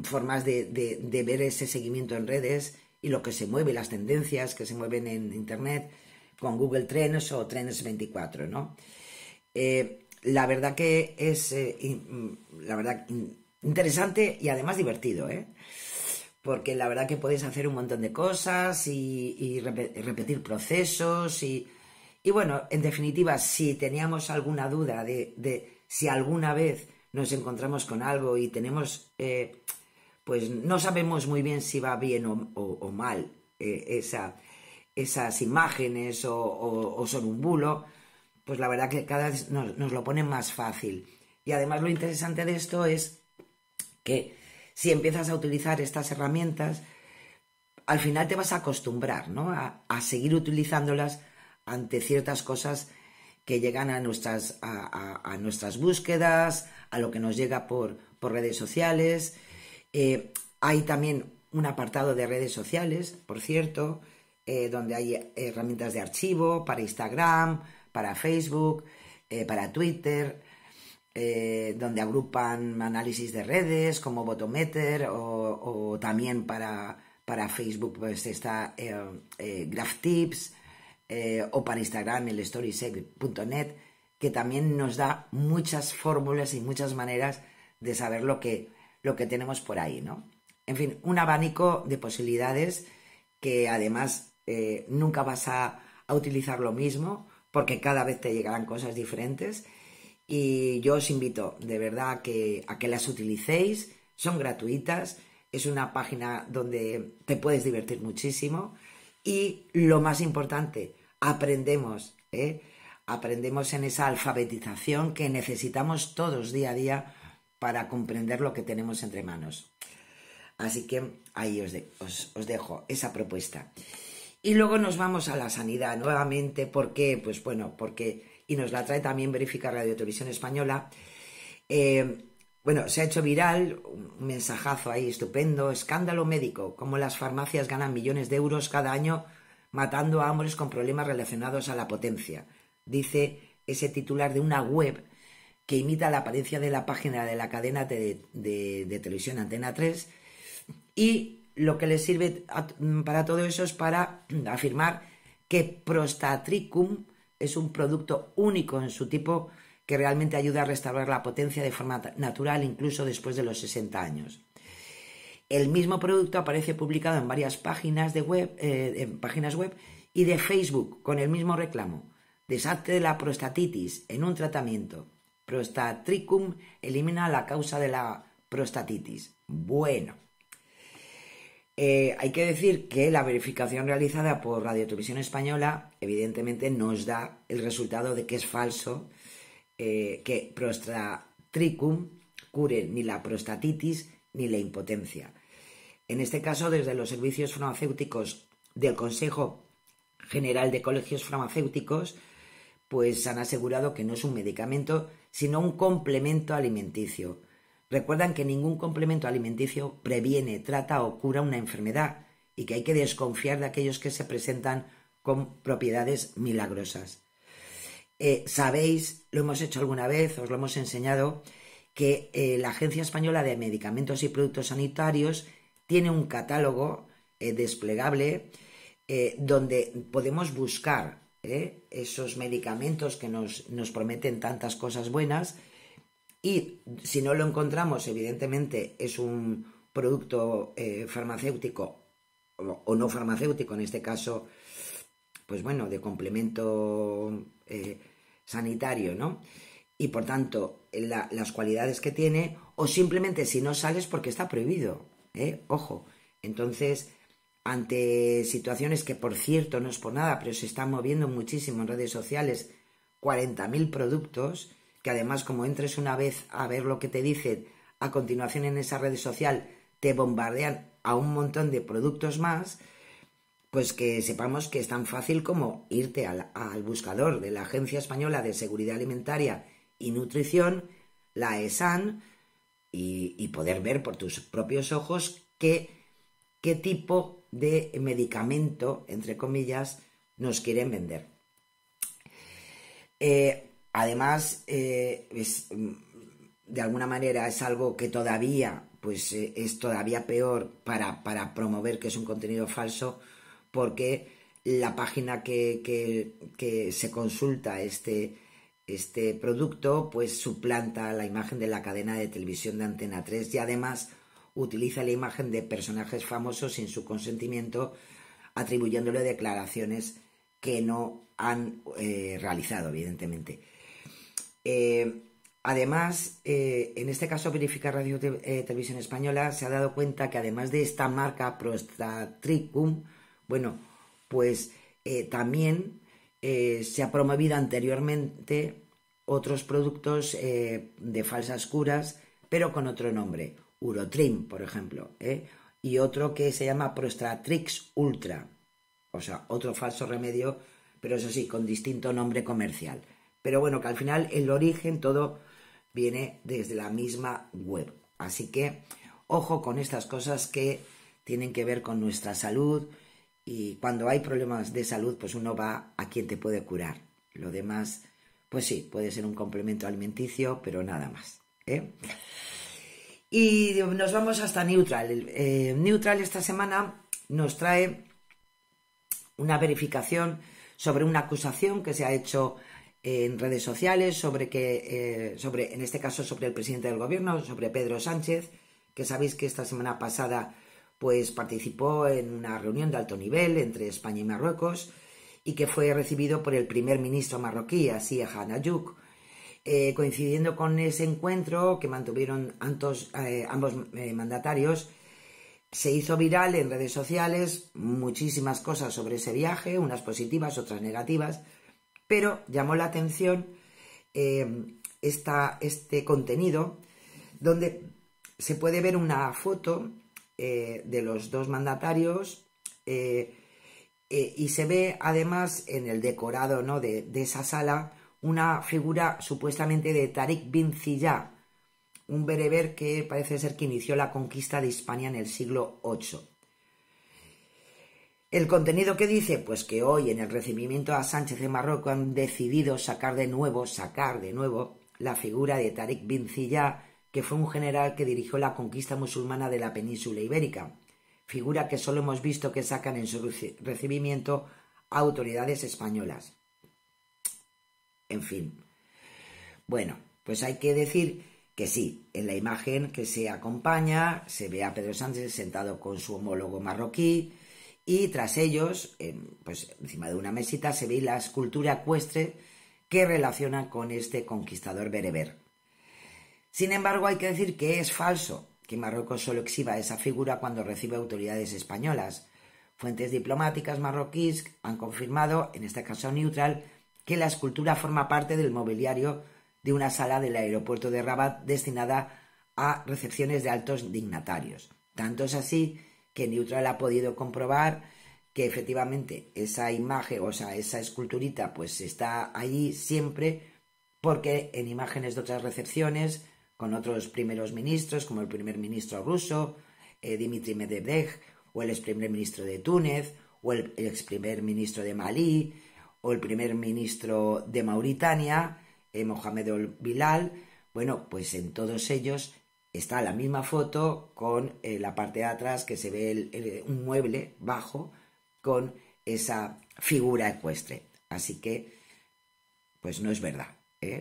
S4: formas de ver ese seguimiento en redes y lo que se mueve, las tendencias que se mueven en Internet con Google Trends o Trends 24, ¿no? La verdad que es interesante y además divertido, porque la verdad que puedes hacer un montón de cosas y repetir procesos y bueno, en definitiva, si teníamos alguna duda de si alguna vez nos encontramos con algo y tenemos, pues no sabemos muy bien si va bien o mal esas imágenes o son un bulo, pues la verdad que cada vez nos lo ponen más fácil. Y además lo interesante de esto es que si empiezas a utilizar estas herramientas, al final te vas a acostumbrar, ¿no? a seguir utilizándolas ante ciertas cosas que llegan a nuestras búsquedas, a lo que nos llega por redes sociales. Hay también un apartado de redes sociales, por cierto, donde hay herramientas de archivo para Instagram, para Facebook, para Twitter, donde agrupan análisis de redes como Botometer, o también para Facebook pues está Graph Tips, o para Instagram el storysave.net, que también nos da muchas fórmulas y muchas maneras de saber lo que tenemos por ahí, ¿no? En fin, un abanico de posibilidades que además nunca vas a utilizar lo mismo, porque cada vez te llegarán cosas diferentes. Y yo os invito de verdad a que las utilicéis. Son gratuitas, es una página donde te puedes divertir muchísimo y lo más importante, aprendemos en esa alfabetización que necesitamos todos día a día para comprender lo que tenemos entre manos. Así que ahí os dejo esa propuesta. Y luego nos vamos a la sanidad nuevamente. ¿Por qué? Pues bueno, y nos la trae también Verifica Radio Televisión Española. Se ha hecho viral un mensajazo ahí estupendo. Escándalo médico, cómo las farmacias ganan millones de euros cada año matando a hombres con problemas relacionados a la potencia. Dice ese titular de una web que imita la apariencia de la página de la cadena de televisión Antena 3, y lo que les sirve para todo eso es para afirmar que Prostatricum es un producto único en su tipo que realmente ayuda a restaurar la potencia de forma natural incluso después de los 60 años. El mismo producto aparece publicado en varias páginas web y de Facebook con el mismo reclamo. Deshazte de la prostatitis en un tratamiento. Prostatricum elimina la causa de la prostatitis. Bueno, hay que decir que la verificación realizada por Radio Televisión Española evidentemente nos da el resultado de que es falso que Prostatricum cure ni la prostatitis ni la impotencia. En este caso, desde los servicios farmacéuticos del Consejo General de Colegios Farmacéuticos, pues han asegurado que no es un medicamento, sino un complemento alimenticio. Recuerdan que ningún complemento alimenticio previene, trata o cura una enfermedad y que hay que desconfiar de aquellos que se presentan con propiedades milagrosas. Sabéis, lo hemos hecho alguna vez, os lo hemos enseñado, que la Agencia Española de Medicamentos y Productos Sanitarios tiene un catálogo desplegable donde podemos buscar esos medicamentos que nos prometen tantas cosas buenas, y si no lo encontramos, evidentemente es un producto farmacéutico o no farmacéutico, en este caso, pues bueno, de complemento sanitario, ¿no? Y por tanto, las cualidades que tiene, o simplemente si no sales porque está prohibido, ojo. Entonces, ante situaciones que, por cierto, no es por nada, pero se están moviendo muchísimo en redes sociales, 40.000 productos, que además, como entres una vez a ver lo que te dicen, a continuación en esa red social te bombardean a un montón de productos más, pues que sepamos que es tan fácil como irte al buscador de la Agencia Española de Seguridad Alimentaria y Nutrición, la ESAN, y poder ver por tus propios ojos qué tipo de medicamento, entre comillas, nos quieren vender. Además, de alguna manera es algo que todavía pues, es todavía peor para promover que es un contenido falso, porque la página que se consulta este producto pues suplanta la imagen de la cadena de televisión de Antena 3 y además utiliza la imagen de personajes famosos sin su consentimiento, atribuyéndole declaraciones que no han realizado, evidentemente. Además, en este caso Verifica Radio Televisión Española se ha dado cuenta que además de esta marca Prostatricum, bueno, pues también se ha promovido anteriormente otros productos de falsas curas, pero con otro nombre, Urotrim, por ejemplo, y otro que se llama Prostratrix Ultra, o sea, otro falso remedio, pero eso sí, con distinto nombre comercial. Pero bueno, que al final el origen todo viene desde la misma web. Así que ojo con estas cosas que tienen que ver con nuestra salud, y cuando hay problemas de salud, pues uno va a quien te puede curar. Lo demás, pues sí, puede ser un complemento alimenticio, pero nada más, Y nos vamos hasta Neutral. Neutral esta semana nos trae una verificación sobre una acusación que se ha hecho en redes sociales sobre en este caso sobre el presidente del gobierno, sobre Pedro Sánchez, que sabéis que esta semana pasada pues participó en una reunión de alto nivel entre España y Marruecos y que fue recibido por el primer ministro marroquí, Assia Hanayouch. Coincidiendo con ese encuentro que mantuvieron ambos mandatarios, se hizo viral en redes sociales muchísimas cosas sobre ese viaje, unas positivas, otras negativas, pero llamó la atención este contenido donde se puede ver una foto de los dos mandatarios y se ve además en el decorado, ¿no?, de esa sala una figura supuestamente de Tariq bin Ziyad, un bereber que parece ser que inició la conquista de Hispania en el siglo VIII. El contenido que dice, pues que hoy en el recibimiento a Sánchez de Marruecos han decidido sacar de nuevo la figura de Tariq bin Ziyad, que fue un general que dirigió la conquista musulmana de la península ibérica, figura que solo hemos visto que sacan en su recibimiento a autoridades españolas. En fin. Bueno, pues hay que decir que sí, en la imagen que se acompaña se ve a Pedro Sánchez sentado con su homólogo marroquí y tras ellos, pues encima de una mesita, se ve la escultura ecuestre que relaciona con este conquistador bereber. Sin embargo, hay que decir que es falso que Marruecos solo exhiba esa figura cuando recibe autoridades españolas. Fuentes diplomáticas marroquíes han confirmado, en este caso Neutral, que la escultura forma parte del mobiliario de una sala del aeropuerto de Rabat destinada a recepciones de altos dignatarios. Tanto es así que Neutral ha podido comprobar que efectivamente esa imagen, o sea, esa esculturita, pues está allí siempre, porque en imágenes de otras recepciones con otros primeros ministros, como el primer ministro ruso, Dimitri Medvedev, o el ex primer ministro de Túnez, o el ex primer ministro de Malí, o el primer ministro de Mauritania, Mohamed Ould Bilal. Bueno, pues en todos ellos está la misma foto con la parte de atrás que se ve un mueble bajo con esa figura ecuestre. Así que, pues no es verdad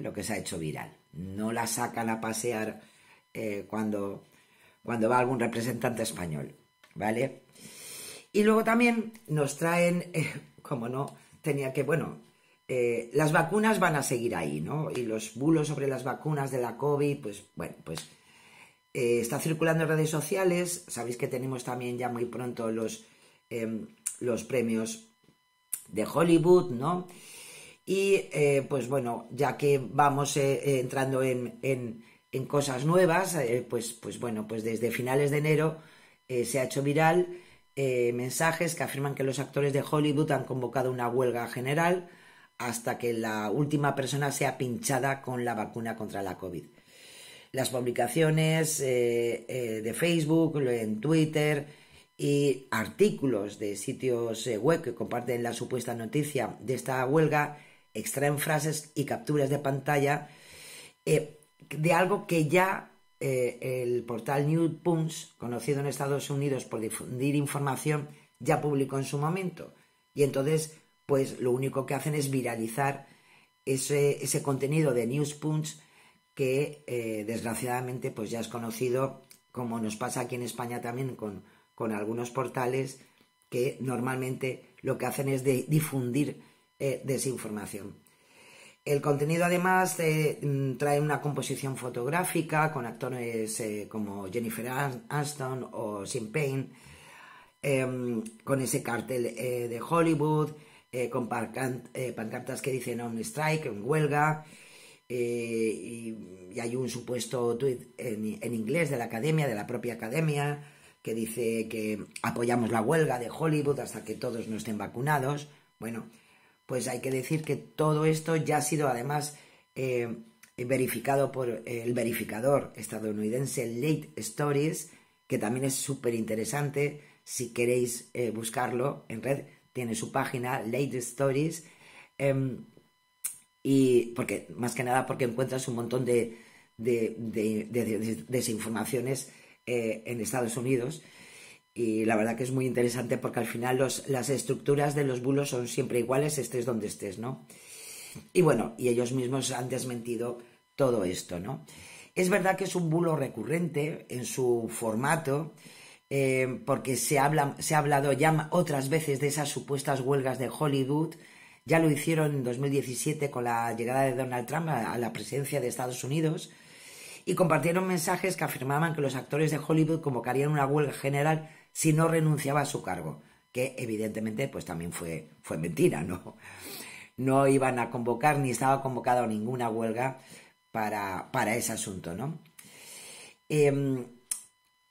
S4: lo que se ha hecho viral. No la sacan a pasear cuando va algún representante español, ¿vale? Y luego también nos traen, como no, las vacunas van a seguir ahí, ¿no? Y los bulos sobre las vacunas de la COVID, pues bueno, pues está circulando en redes sociales. Sabéis que tenemos también ya muy pronto los premios de Hollywood, ¿no? Y pues bueno, ya que vamos entrando en cosas nuevas, pues bueno, pues desde finales de enero se ha hecho viral mensajes que afirman que los actores de Hollywood han convocado una huelga general hasta que la última persona sea pinchada con la vacuna contra la COVID. Las publicaciones de Facebook, en Twitter y artículos de sitios web que comparten la supuesta noticia de esta huelga extraen frases y capturas de pantalla de algo que ya el portal New Punch, conocido en Estados Unidos por difundir información, ya publicó en su momento. Y entonces, pues lo único que hacen es viralizar ese contenido de News Punch que desgraciadamente pues ya es conocido, como nos pasa aquí en España también con algunos portales que normalmente lo que hacen es difundir desinformación. El contenido además trae una composición fotográfica con actores como Jennifer Aniston o Sean Penn, con ese cartel de Hollywood, con pancartas que dicen on strike, en huelga, y hay un supuesto tuit en inglés de la academia, de la propia academia, que dice que apoyamos la huelga de Hollywood hasta que todos no estén vacunados. Bueno, pues hay que decir que todo esto ya ha sido además verificado por el verificador estadounidense Late Stories, que también es súper interesante. Si queréis buscarlo en red, tiene su página Late Stories, y porque más que nada porque encuentras un montón de desinformaciones en Estados Unidos, y la verdad que es muy interesante porque al final las estructuras de los bulos son siempre iguales, estés donde estés, ¿no? Y bueno, y ellos mismos han desmentido todo esto, ¿no? Es verdad que es un bulo recurrente en su formato, porque se ha hablado ya otras veces de esas supuestas huelgas de Hollywood. Ya lo hicieron en 2017 con la llegada de Donald Trump a la presidencia de Estados Unidos, y compartieron mensajes que afirmaban que los actores de Hollywood convocarían una huelga general si no renunciaba a su cargo, que evidentemente pues también fue mentira, ¿no? No iban a convocar ni estaba convocada ninguna huelga para ese asunto, ¿no?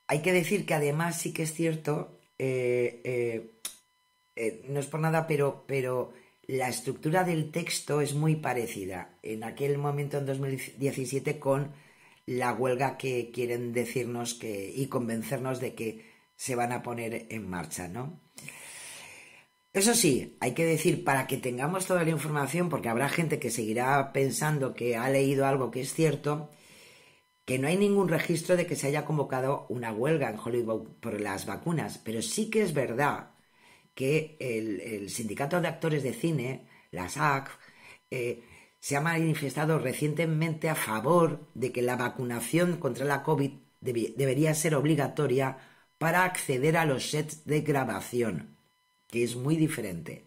S4: Hay que decir que además sí que es cierto, no es por nada, pero la estructura del texto es muy parecida en aquel momento, en 2017, con la huelga que quieren decirnos y convencernos de que se van a poner en marcha, ¿no? Eso sí, hay que decir, para que tengamos toda la información, porque habrá gente que seguirá pensando que ha leído algo que es cierto, que no hay ningún registro de que se haya convocado una huelga en Hollywood por las vacunas, pero sí que es verdad que el Sindicato de Actores de Cine, la SAG, se ha manifestado recientemente a favor de que la vacunación contra la COVID debería ser obligatoria para acceder a los sets de grabación, que es muy diferente,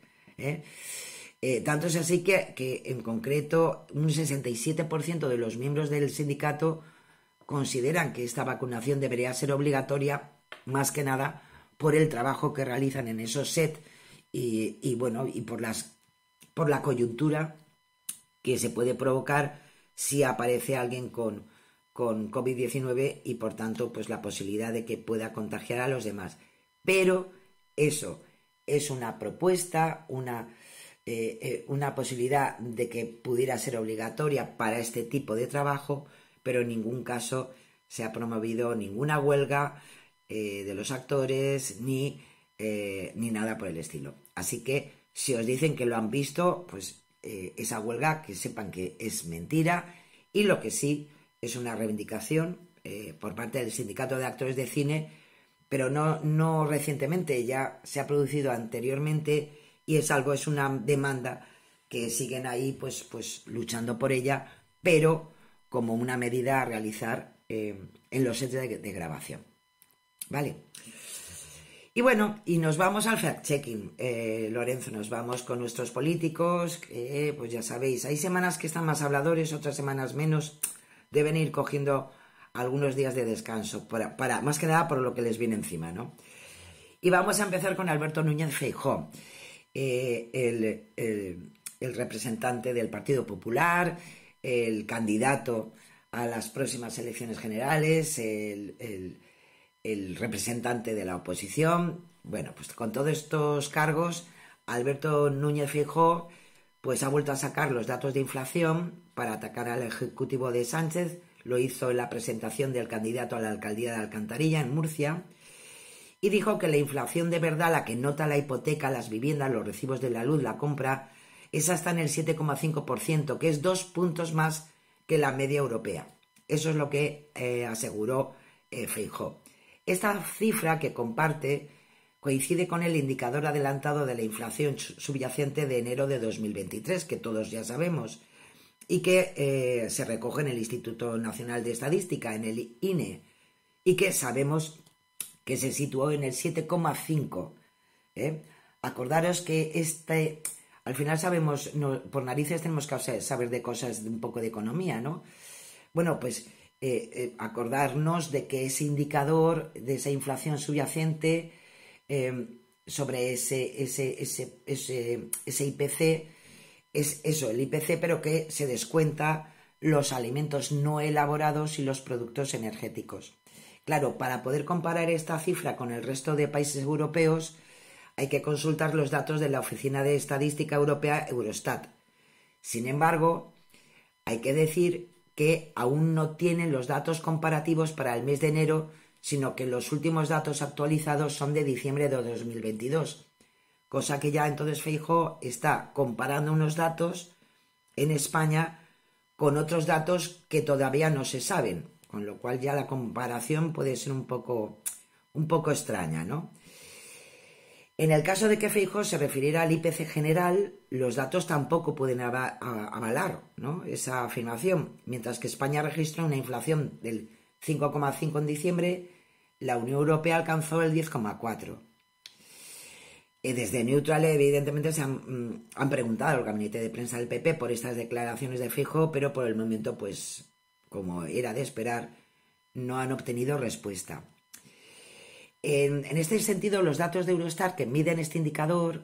S4: tanto es así que en concreto un 67% de los miembros del sindicato consideran que esta vacunación debería ser obligatoria, más que nada por el trabajo que realizan en esos sets y bueno, y por la coyuntura que se puede provocar si aparece alguien con COVID-19 y por tanto pues la posibilidad de que pueda contagiar a los demás. Pero eso es una propuesta, una posibilidad de que pudiera ser obligatoria para este tipo de trabajo, pero en ningún caso se ha promovido ninguna huelga de los actores ni nada por el estilo. Así que si os dicen que lo han visto, pues esa huelga, que sepan que es mentira, y lo que sí es una reivindicación por parte del Sindicato de Actores de Cine, pero no recientemente, ya se ha producido anteriormente, y es una demanda que siguen ahí pues luchando por ella, pero como una medida a realizar en los sets de grabación. ¿Vale? Y bueno, y nos vamos al fact-checking, Lorenzo, nos vamos con nuestros políticos, pues ya sabéis, hay semanas que están más habladores, otras semanas menos, deben ir cogiendo algunos días de descanso, para más que nada por lo que les viene encima, ¿no? Y vamos a empezar con Alberto Núñez Feijóo, el representante del Partido Popular, el candidato a las próximas elecciones generales, el representante de la oposición. Bueno, pues con todos estos cargos, Alberto Núñez Feijóo pues ha vuelto a sacar los datos de inflación para atacar al ejecutivo de Sánchez. Lo hizo en la presentación del candidato a la alcaldía de Alcantarilla, en Murcia, y dijo que la inflación de verdad, la que nota la hipoteca, las viviendas, los recibos de la luz, la compra, esa está en el 7,5%, que es 2 puntos más que la media europea. Eso es lo que aseguró Feijóo. Esta cifra que comparte coincide con el indicador adelantado de la inflación subyacente de enero de 2023, que todos ya sabemos, y que se recoge en el Instituto Nacional de Estadística, en el INE, y que sabemos que se situó en el 7,5. Acordaros que al final sabemos, por narices tenemos que saber de cosas, de un poco de economía, ¿no? Bueno, pues acordarnos de que ese indicador de esa inflación subyacente sobre ese IPC es eso, el IPC, pero que se descuenta los alimentos no elaborados y los productos energéticos. Claro, para poder comparar esta cifra con el resto de países europeos hay que consultar los datos de la Oficina de Estadística Europea, Eurostat. Sin embargo, hay que decir que aún no tienen los datos comparativos para el mes de enero, sino que los últimos datos actualizados son de diciembre de 2022, cosa que ya entonces Feijóo está comparando unos datos en España con otros datos que todavía no se saben, con lo cual ya la comparación puede ser un poco extraña, ¿no? En el caso de que Feijóo se refiriera al IPC general, los datos tampoco pueden avalar, ¿no?, esa afirmación. Mientras que España registró una inflación del 5,5 en diciembre, la Unión Europea alcanzó el 10,4. Desde Neutral, evidentemente, se han preguntado al gabinete de prensa del PP por estas declaraciones de Feijóo, pero por el momento, pues, como era de esperar, no han obtenido respuesta. En este sentido, los datos de Eurostat que miden este indicador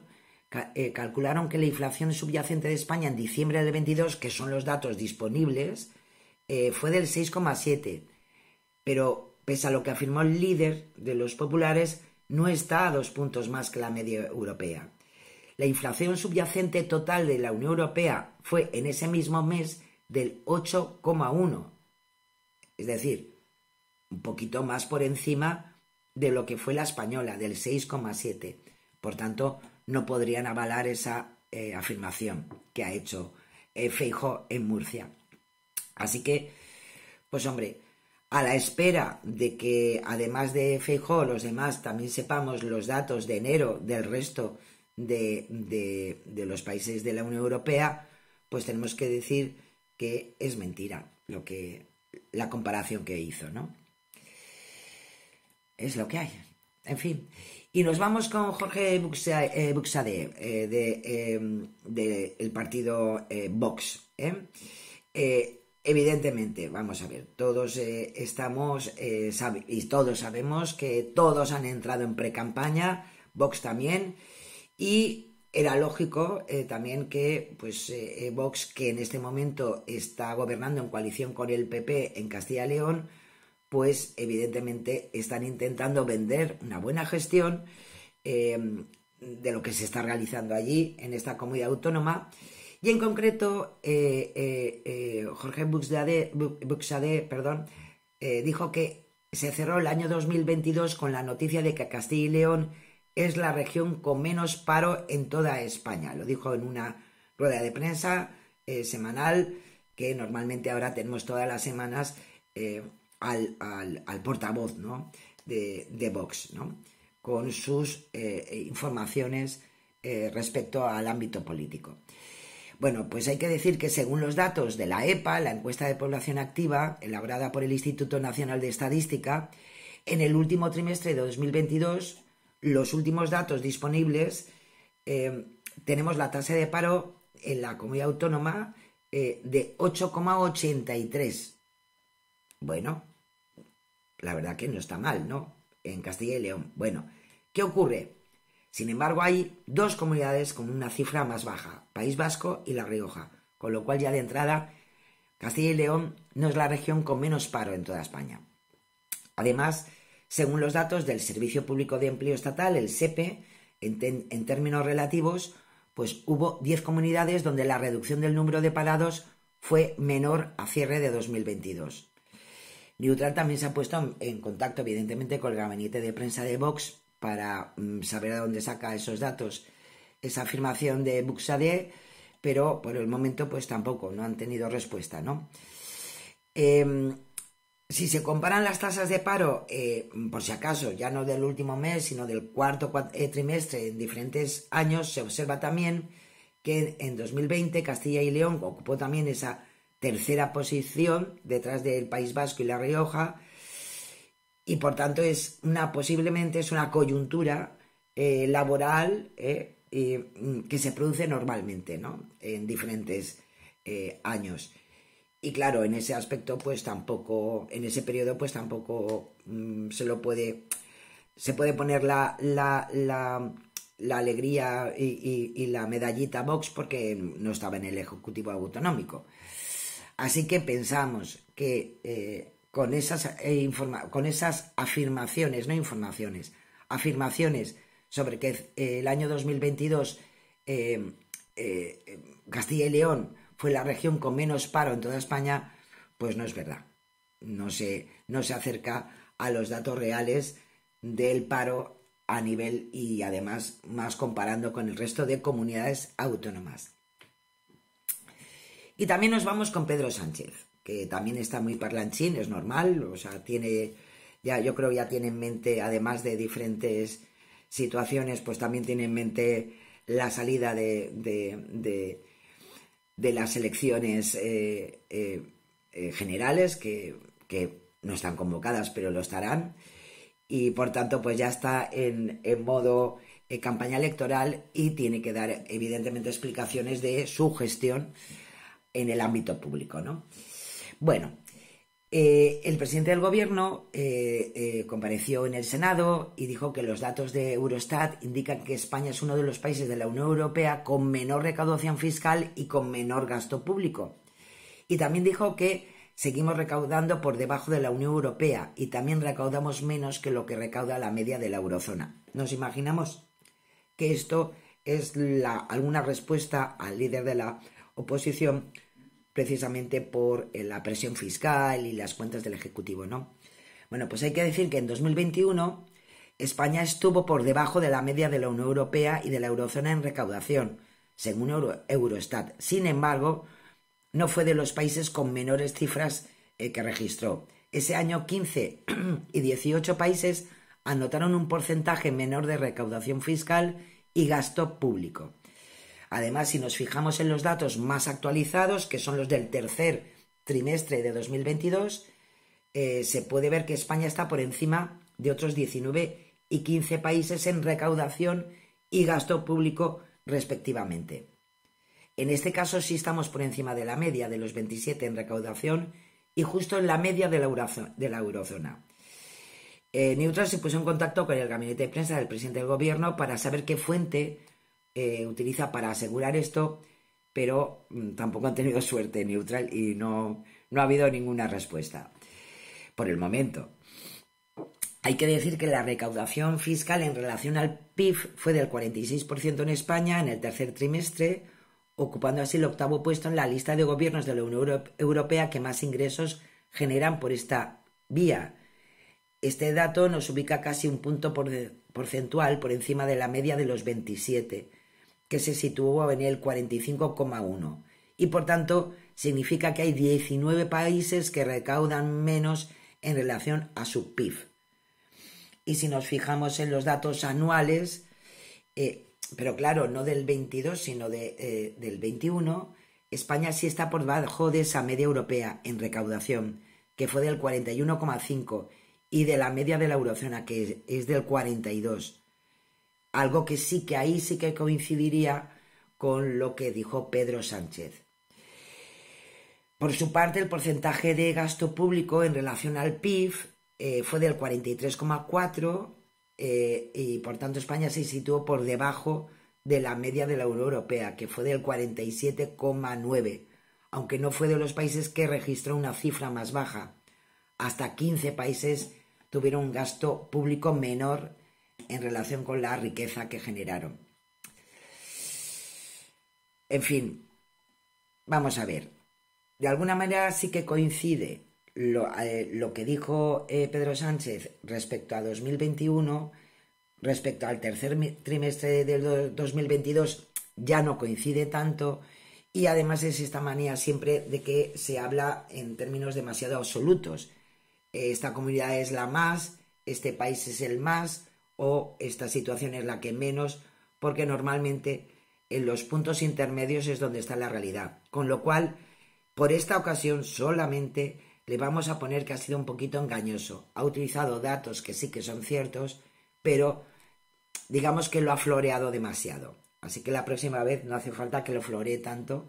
S4: calcularon que la inflación subyacente de España en diciembre del 22, que son los datos disponibles, fue del 6,7, pero pese a lo que afirmó el líder de los populares, no está a 2 puntos más que la media europea. La inflación subyacente total de la Unión Europea fue en ese mismo mes del 8,1, es decir, un poquito más por encima de lo que fue la española, del 6,7. Por tanto, no podrían avalar esa afirmación que ha hecho Feijóo en Murcia. Así que, pues hombre, a la espera de que, además de Feijóo, los demás también sepamos los datos de enero del resto de los países de la Unión Europea, pues tenemos que decir que es mentira la comparación que hizo, ¿no? Es lo que hay. En fin. Y nos vamos con Jorge Buxadé, del partido Vox. Evidentemente, vamos a ver, todos y todos sabemos que todos han entrado en precampaña, Vox también, y era lógico también que pues, Vox, que en este momento está gobernando en coalición con el PP en Castilla y León, pues evidentemente están intentando vender una buena gestión de lo que se está realizando allí en esta comunidad autónoma. Y en concreto, Jorge Buxadé, dijo que se cerró el año 2022 con la noticia de que Castilla y León es la región con menos paro en toda España. Lo dijo en una rueda de prensa semanal, que normalmente ahora tenemos todas las semanas al portavoz, ¿no?, de Vox, ¿no?, con sus informaciones respecto al ámbito político. Bueno, pues hay que decir que según los datos de la EPA, la encuesta de población activa, elaborada por el Instituto Nacional de Estadística, en el último trimestre de 2022, los últimos datos disponibles, tenemos la tasa de paro en la comunidad autónoma de 8,83. Bueno, la verdad que no está mal, ¿no?, en Castilla y León. Bueno, ¿qué ocurre? Sin embargo, hay 2 comunidades con una cifra más baja, País Vasco y La Rioja, con lo cual ya de entrada Castilla y León no es la región con menos paro en toda España. Además, según los datos del Servicio Público de Empleo Estatal, el SEPE, en términos relativos, pues hubo 10 comunidades donde la reducción del número de parados fue menor a cierre de 2022. Neutral también se ha puesto en contacto, evidentemente, con el gabinete de prensa de Vox para saber de dónde saca esos datos esa afirmación de Buxadé, pero por el momento pues tampoco, no han tenido respuesta, ¿no? Si se comparan las tasas de paro, por si acaso, ya no del último mes, sino del cuarto trimestre en diferentes años, se observa también que en 2020 Castilla y León ocupó también esa tercera posición detrás del País Vasco y La Rioja, y por tanto posiblemente es una coyuntura laboral que se produce normalmente, ¿no?, en diferentes años. Y claro, en ese aspecto pues tampoco, en ese periodo pues tampoco se puede poner la la alegría y la medallita Vox porque no estaba en el Ejecutivo Autonómico. Así que pensamos que con esas afirmaciones, no informaciones, afirmaciones sobre que el año 2022 Castilla y León fue la región con menos paro en toda España, pues no es verdad. No se acerca a los datos reales del paro a nivel y además más comparando con el resto de comunidades autónomas. Y también nos vamos con Pedro Sánchez, que también está muy parlanchín, es normal, o sea, yo creo ya tiene en mente, además de diferentes situaciones, pues también tiene en mente la salida de las elecciones generales, que no están convocadas, pero lo estarán, y por tanto pues ya está en modo campaña electoral y tiene que dar evidentemente explicaciones de su gestión en el ámbito público, ¿no? Bueno, el presidente del gobierno compareció en el Senado y dijo que los datos de Eurostat indican que España es uno de los países de la Unión Europea con menor recaudación fiscal y con menor gasto público. Y también dijo que seguimos recaudando por debajo de la Unión Europea y también recaudamos menos que lo que recauda la media de la eurozona. ¿Nos imaginamos que esto es alguna respuesta al líder de la oposición precisamente por la presión fiscal y las cuentas del Ejecutivo, ¿no? Bueno, pues hay que decir que en 2021 España estuvo por debajo de la media de la Unión Europea y de la eurozona en recaudación, según Eurostat. Sin embargo, no fue de los países con menores cifras que registró. Ese año 15 y 18 países anotaron un porcentaje menor de recaudación fiscal y gasto público. Además, si nos fijamos en los datos más actualizados, que son los del tercer trimestre de 2022, se puede ver que España está por encima de otros 19 y 15 países en recaudación y gasto público respectivamente. En este caso sí estamos por encima de la media de los 27 en recaudación y justo en la media de la eurozona. Neutral se puso en contacto con el gabinete de prensa del presidente del gobierno para saber qué fuente utiliza para asegurar esto, pero tampoco han tenido suerte Neutral y no ha habido ninguna respuesta por el momento. Hay que decir que la recaudación fiscal en relación al PIB fue del 46% en España en el tercer trimestre, ocupando así el octavo puesto en la lista de gobiernos de la Unión Europea que más ingresos generan por esta vía. Este dato nos ubica casi un punto porcentual por encima de la media de los 27, que se situó en el 45,1, y por tanto significa que hay 19 países que recaudan menos en relación a su PIB. Y si nos fijamos en los datos anuales, pero claro, no del 22, sino del 21, España sí está por debajo de esa media europea en recaudación, que fue del 41,5, y de la media de la eurozona, que es del 42. Algo que ahí sí que coincidiría con lo que dijo Pedro Sánchez. Por su parte, el porcentaje de gasto público en relación al PIB fue del 43,4%, y por tanto España se situó por debajo de la media de la Unión Europea, que fue del 47,9%, aunque no fue de los países que registró una cifra más baja. Hasta 15 países tuvieron un gasto público menor en relación con la riqueza que generaron. En fin, vamos a ver. De alguna manera sí que coincide lo que dijo Pedro Sánchez respecto a 2021, respecto al tercer trimestre del 2022 ya no coincide tanto, y además es esta manía siempre de que se habla en términos demasiado absolutos. Esta comunidad es la más, este país es el más, o esta situación es la que menos, porque normalmente en los puntos intermedios es donde está la realidad. Con lo cual, por esta ocasión solamente le vamos a poner que ha sido un poquito engañoso. Ha utilizado datos que sí que son ciertos, pero digamos que lo ha floreado demasiado. Así que la próxima vez no hace falta que lo floree tanto,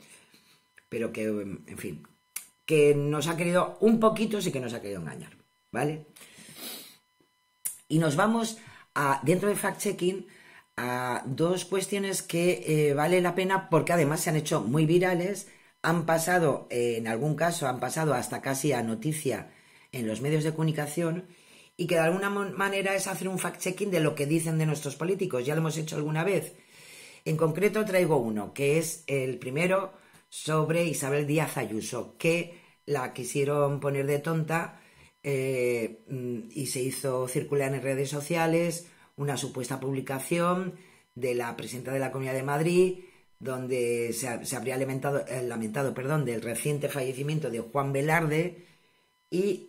S4: pero que, en fin, que nos ha querido un poquito, sí que nos ha querido engañar, ¿vale? Y nos vamos dentro de fact-checking a dos cuestiones que vale la pena porque además se han hecho muy virales, han pasado, en algún caso, han pasado hasta casi a noticia en los medios de comunicación y que de alguna manera es hacer un fact-checking de lo que dicen de nuestros políticos. Ya lo hemos hecho alguna vez. En concreto traigo uno, que es el primero sobre Isabel Díaz Ayuso, que la quisieron poner de tonta y se hizo circular en redes sociales una supuesta publicación de la presidenta de la Comunidad de Madrid donde se habría lamentado del reciente fallecimiento de Juan Velarde y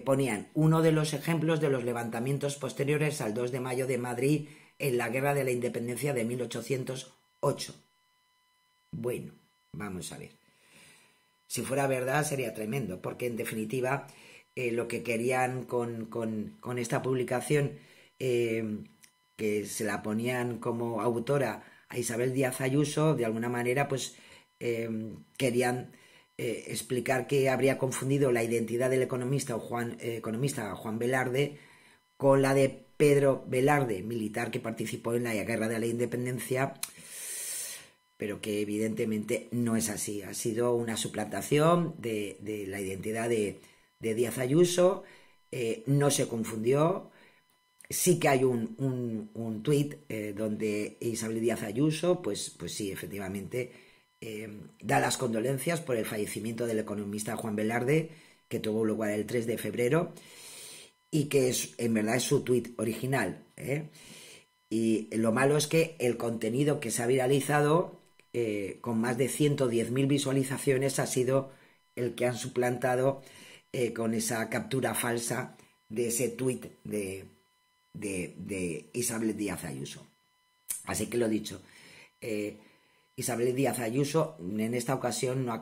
S4: ponían uno de los ejemplos de los levantamientos posteriores al 2 de mayo de Madrid en la Guerra de la Independencia de 1808. Bueno, vamos a ver. Si fuera verdad sería tremendo, porque en definitiva lo que querían con esta publicación, que se la ponían como autora a Isabel Díaz Ayuso, de alguna manera pues querían explicar que habría confundido la identidad del economista Juan Velarde con la de Pedro Velarde, militar que participó en la Guerra de la Independencia, pero que evidentemente no es así. Ha sido una suplantación de la identidad de Díaz Ayuso, no se confundió. Sí que hay un tuit donde Isabel Díaz Ayuso, pues sí, efectivamente, da las condolencias por el fallecimiento del economista Juan Velarde, que tuvo lugar el 3 de febrero, y que en verdad es su tuit original. Y lo malo es que el contenido que se ha viralizado, con más de 110.000 visualizaciones, ha sido el que han suplantado con esa captura falsa de ese tuit de Isabel Díaz Ayuso. Así que lo dicho, Isabel Díaz Ayuso en esta ocasión no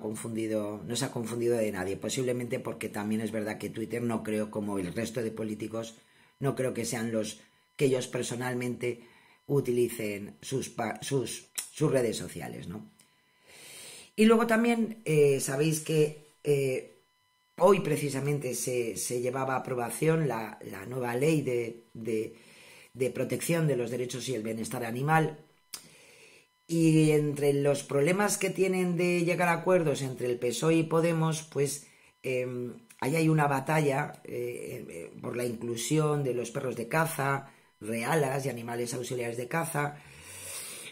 S4: se ha confundido de nadie, posiblemente porque también es verdad que Twitter, no creo, como el resto de políticos, no creo que sean los que ellos personalmente utilicen sus redes sociales, ¿no? Y luego también sabéis que hoy precisamente se llevaba a aprobación la nueva ley de protección de los derechos y el bienestar animal. Y entre los problemas que tienen de llegar a acuerdos entre el PSOE y Podemos, pues ahí hay una batalla por la inclusión de los perros de caza, realas y animales auxiliares de caza.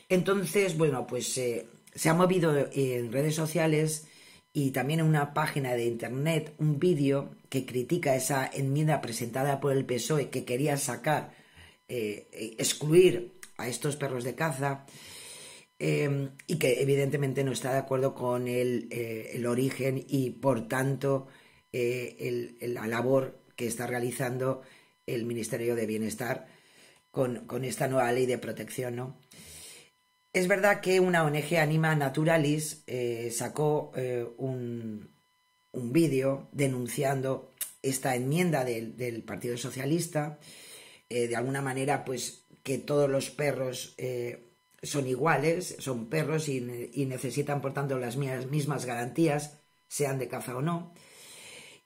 S4: Entonces, bueno, pues se ha movido en redes sociales y también en una página de internet un vídeo que critica esa enmienda presentada por el PSOE que quería excluir a estos perros de caza. Y que evidentemente no está de acuerdo con el origen y por tanto la labor que está realizando el Ministerio de Bienestar con esta nueva ley de protección, ¿no? Es verdad que una ONG, Anima Naturalis, sacó un vídeo denunciando esta enmienda del Partido Socialista, de alguna manera pues que todos los perros son iguales, son perros y necesitan por tanto las mismas garantías, sean de caza o no.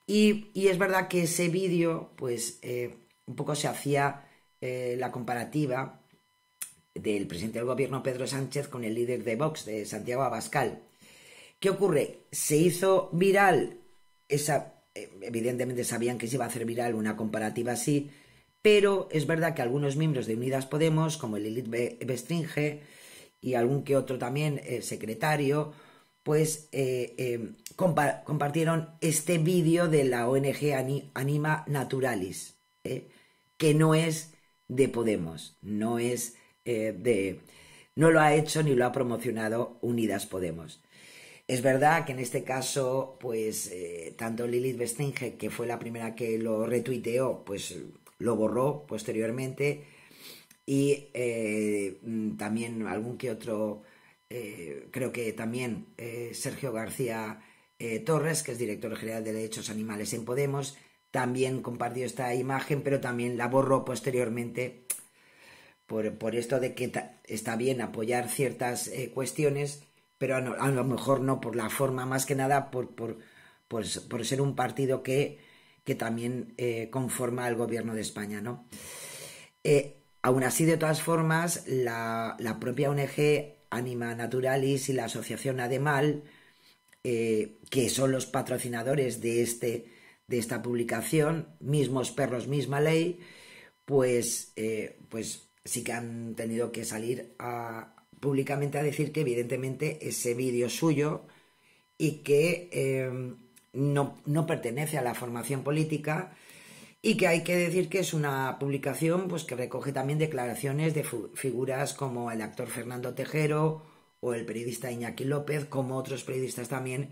S4: Y es verdad que ese vídeo pues un poco se hacía la comparativa del presidente del gobierno Pedro Sánchez con el líder de Vox, de Santiago Abascal. ¿Qué ocurre? Se hizo viral evidentemente sabían que se iba a hacer viral una comparativa así, pero es verdad que algunos miembros de Unidas Podemos, como el Lilith Bestringe y algún que otro también secretario, pues compartieron este vídeo de la ONG Anima Naturalis, que no es de Podemos, no lo ha hecho ni lo ha promocionado Unidas Podemos. Es verdad que en este caso, pues tanto Lilith Bestringe, que fue la primera que lo retuiteó, pues lo borró posteriormente, y también algún que otro, creo que también Sergio García Torres, que es director general de Derechos Animales en Podemos, también compartió esta imagen, pero también la borró posteriormente por esto de que está bien apoyar ciertas cuestiones, pero a lo mejor no por la forma, más que nada por ser un partido que también conforma al gobierno de España, ¿no? Aún así, de todas formas, la propia ONG Anima Naturalis y la asociación Ademal, que son los patrocinadores de esta publicación, Mismos Perros, Misma Ley, pues sí que han tenido que salir públicamente a decir que evidentemente ese vídeo es suyo y que no pertenece a la formación política, y que hay que decir que es una publicación pues que recoge también declaraciones de figuras como el actor Fernando Tejero o el periodista Iñaki López, como otros periodistas también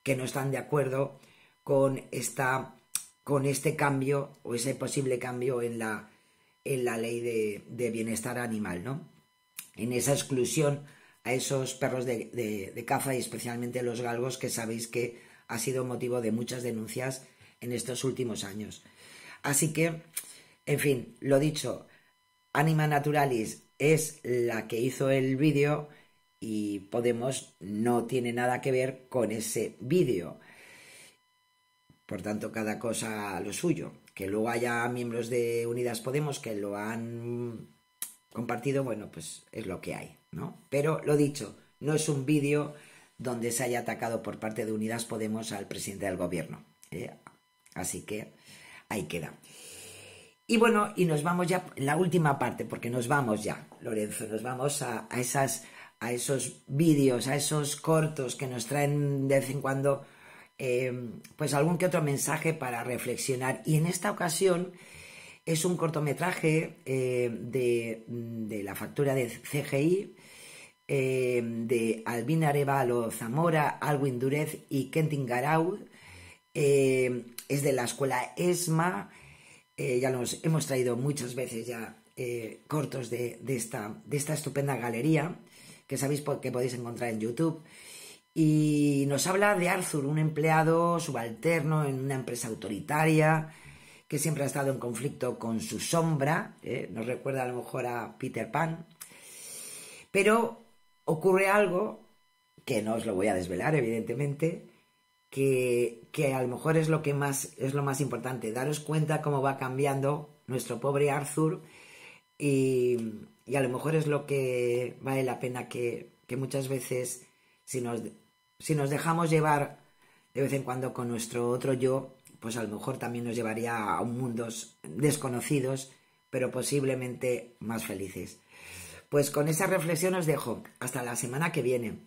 S4: que no están de acuerdo con este cambio o ese posible cambio en la ley de bienestar animal, ¿no? En esa exclusión a esos perros de caza, y especialmente los galgos, que sabéis que ha sido motivo de muchas denuncias en estos últimos años. Así que, en fin, lo dicho, Anima Naturalis es la que hizo el vídeo y Podemos no tiene nada que ver con ese vídeo. Por tanto, cada cosa lo suyo. Que luego haya miembros de Unidas Podemos que lo han compartido, bueno, pues es lo que hay, ¿no? Pero, lo dicho, no es un vídeo donde se haya atacado por parte de Unidas Podemos al presidente del gobierno. Así que ahí queda. Y bueno, y nos vamos ya en la última parte, porque nos vamos ya, Lorenzo, nos vamos a esos vídeos, a esos cortos que nos traen de vez en cuando pues algún que otro mensaje para reflexionar. Y en esta ocasión es un cortometraje de la factura de CGI, de Albina Arévalo Zamora, Alwin Durez y Quentin Garaud. Es de la escuela ESMA. Ya los hemos traído muchas veces ya cortos de esta estupenda galería, que sabéis que podéis encontrar en YouTube. Y nos habla de Arthur, un empleado subalterno en una empresa autoritaria que siempre ha estado en conflicto con su sombra. Nos recuerda a lo mejor a Peter Pan. Pero ocurre algo que no os lo voy a desvelar, evidentemente, que a lo mejor es lo más importante, daros cuenta cómo va cambiando nuestro pobre Arthur, y a lo mejor es lo que vale la pena que muchas veces, si nos dejamos llevar de vez en cuando con nuestro otro yo, pues a lo mejor también nos llevaría a mundos desconocidos, pero posiblemente más felices. Pues con esa reflexión os dejo hasta la semana que viene,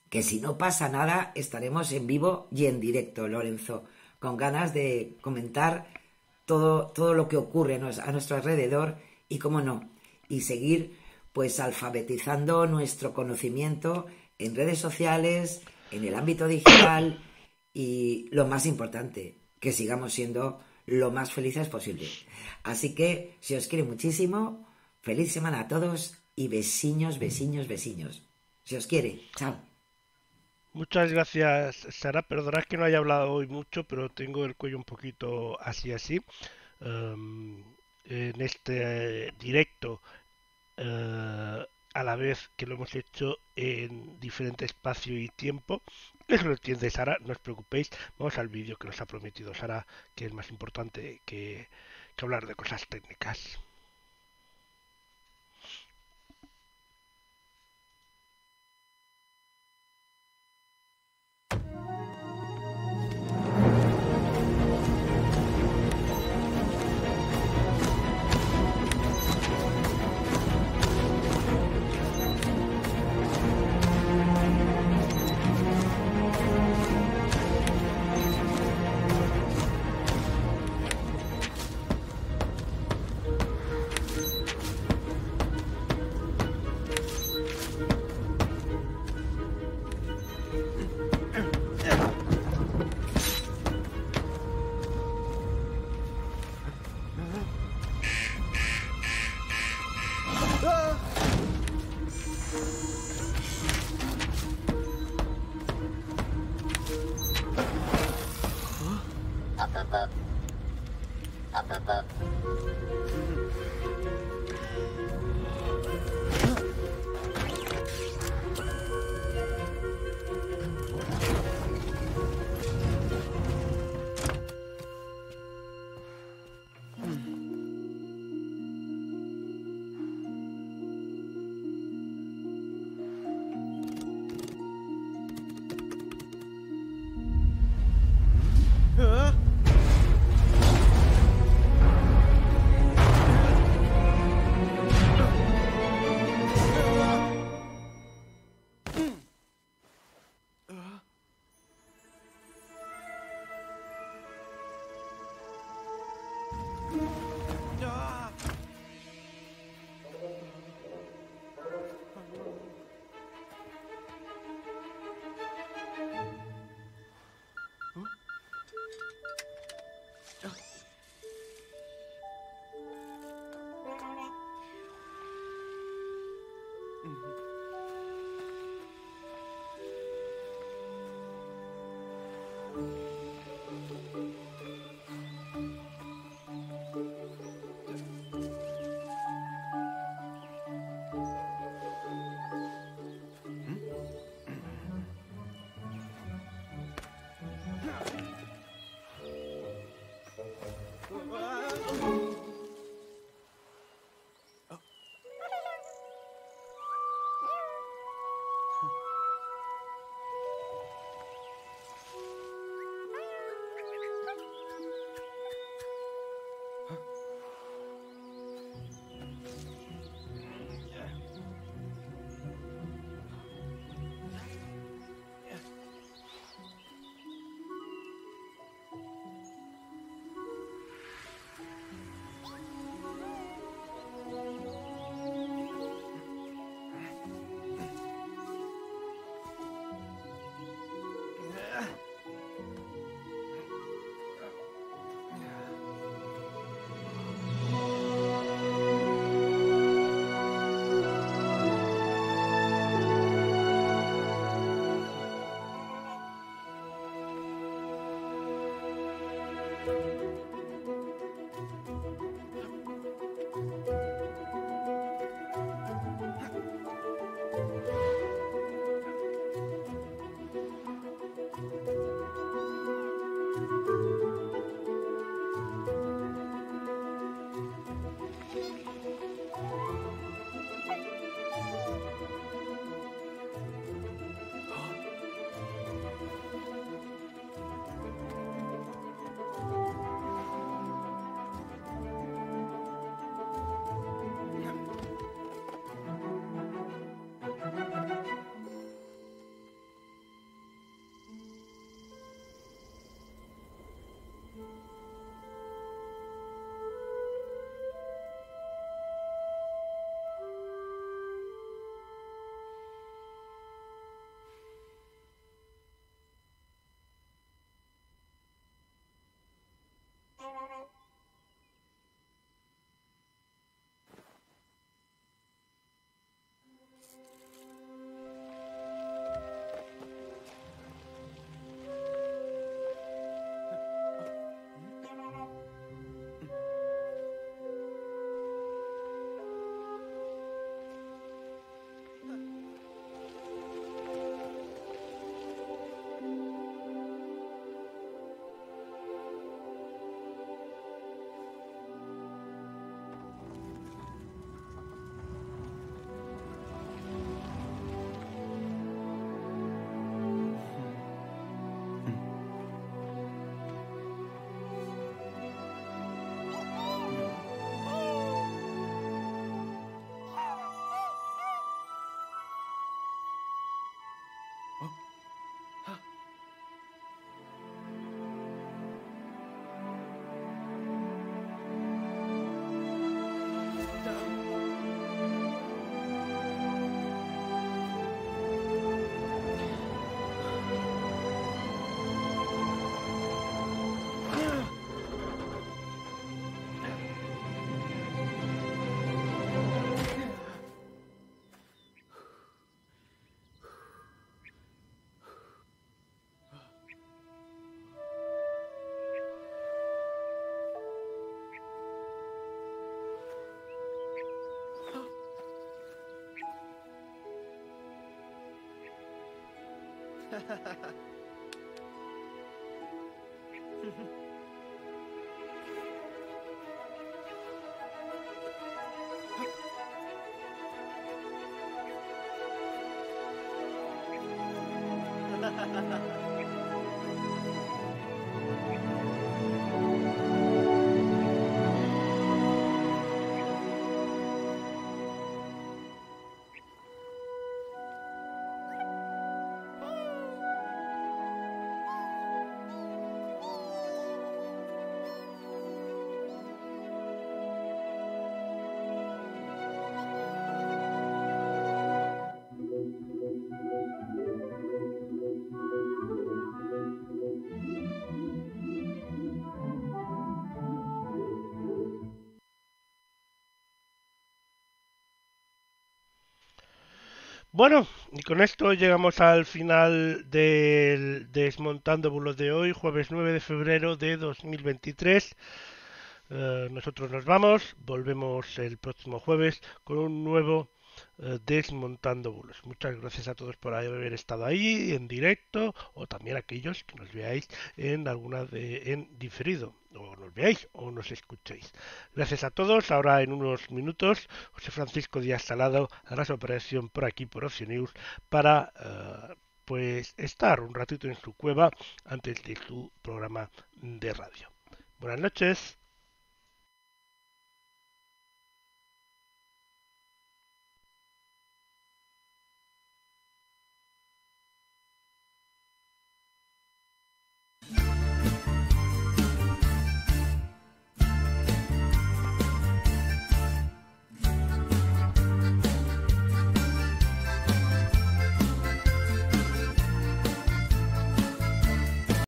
S4: que si no pasa nada estaremos en vivo y en directo, Lorenzo, con ganas de comentar todo lo que ocurre a nuestro alrededor y, cómo no, y seguir pues alfabetizando nuestro conocimiento en redes sociales, en el ámbito digital, y lo más importante, que sigamos siendo lo más felices posible. Así que, si os quiere muchísimo, feliz semana a todos y besiños, besiños, besiños. Si os quiere, chao.
S2: Muchas gracias, Sara. Perdonad que no haya hablado hoy mucho, pero tengo el cuello un poquito así. En este directo, a la vez que lo hemos hecho en diferente espacio y tiempo. Eso lo entiende Sara, no os preocupéis. Vamos al vídeo que nos ha prometido Sara, que es más importante que hablar de cosas técnicas. Bueno, y con esto llegamos al final del Desmontando Bulos de hoy, jueves 9 de febrero de 2023. Nosotros nos vamos, volvemos el próximo jueves con un nuevo Desmontando Bulos. Muchas gracias a todos por haber estado ahí en directo, o también a aquellos que nos veáis en diferido, o nos veáis o nos escuchéis. Gracias a todos. Ahora en unos minutos José Francisco Díaz Salado hará su operación por aquí por Ocio News para pues estar un ratito en su cueva antes de su programa de radio. Buenas noches.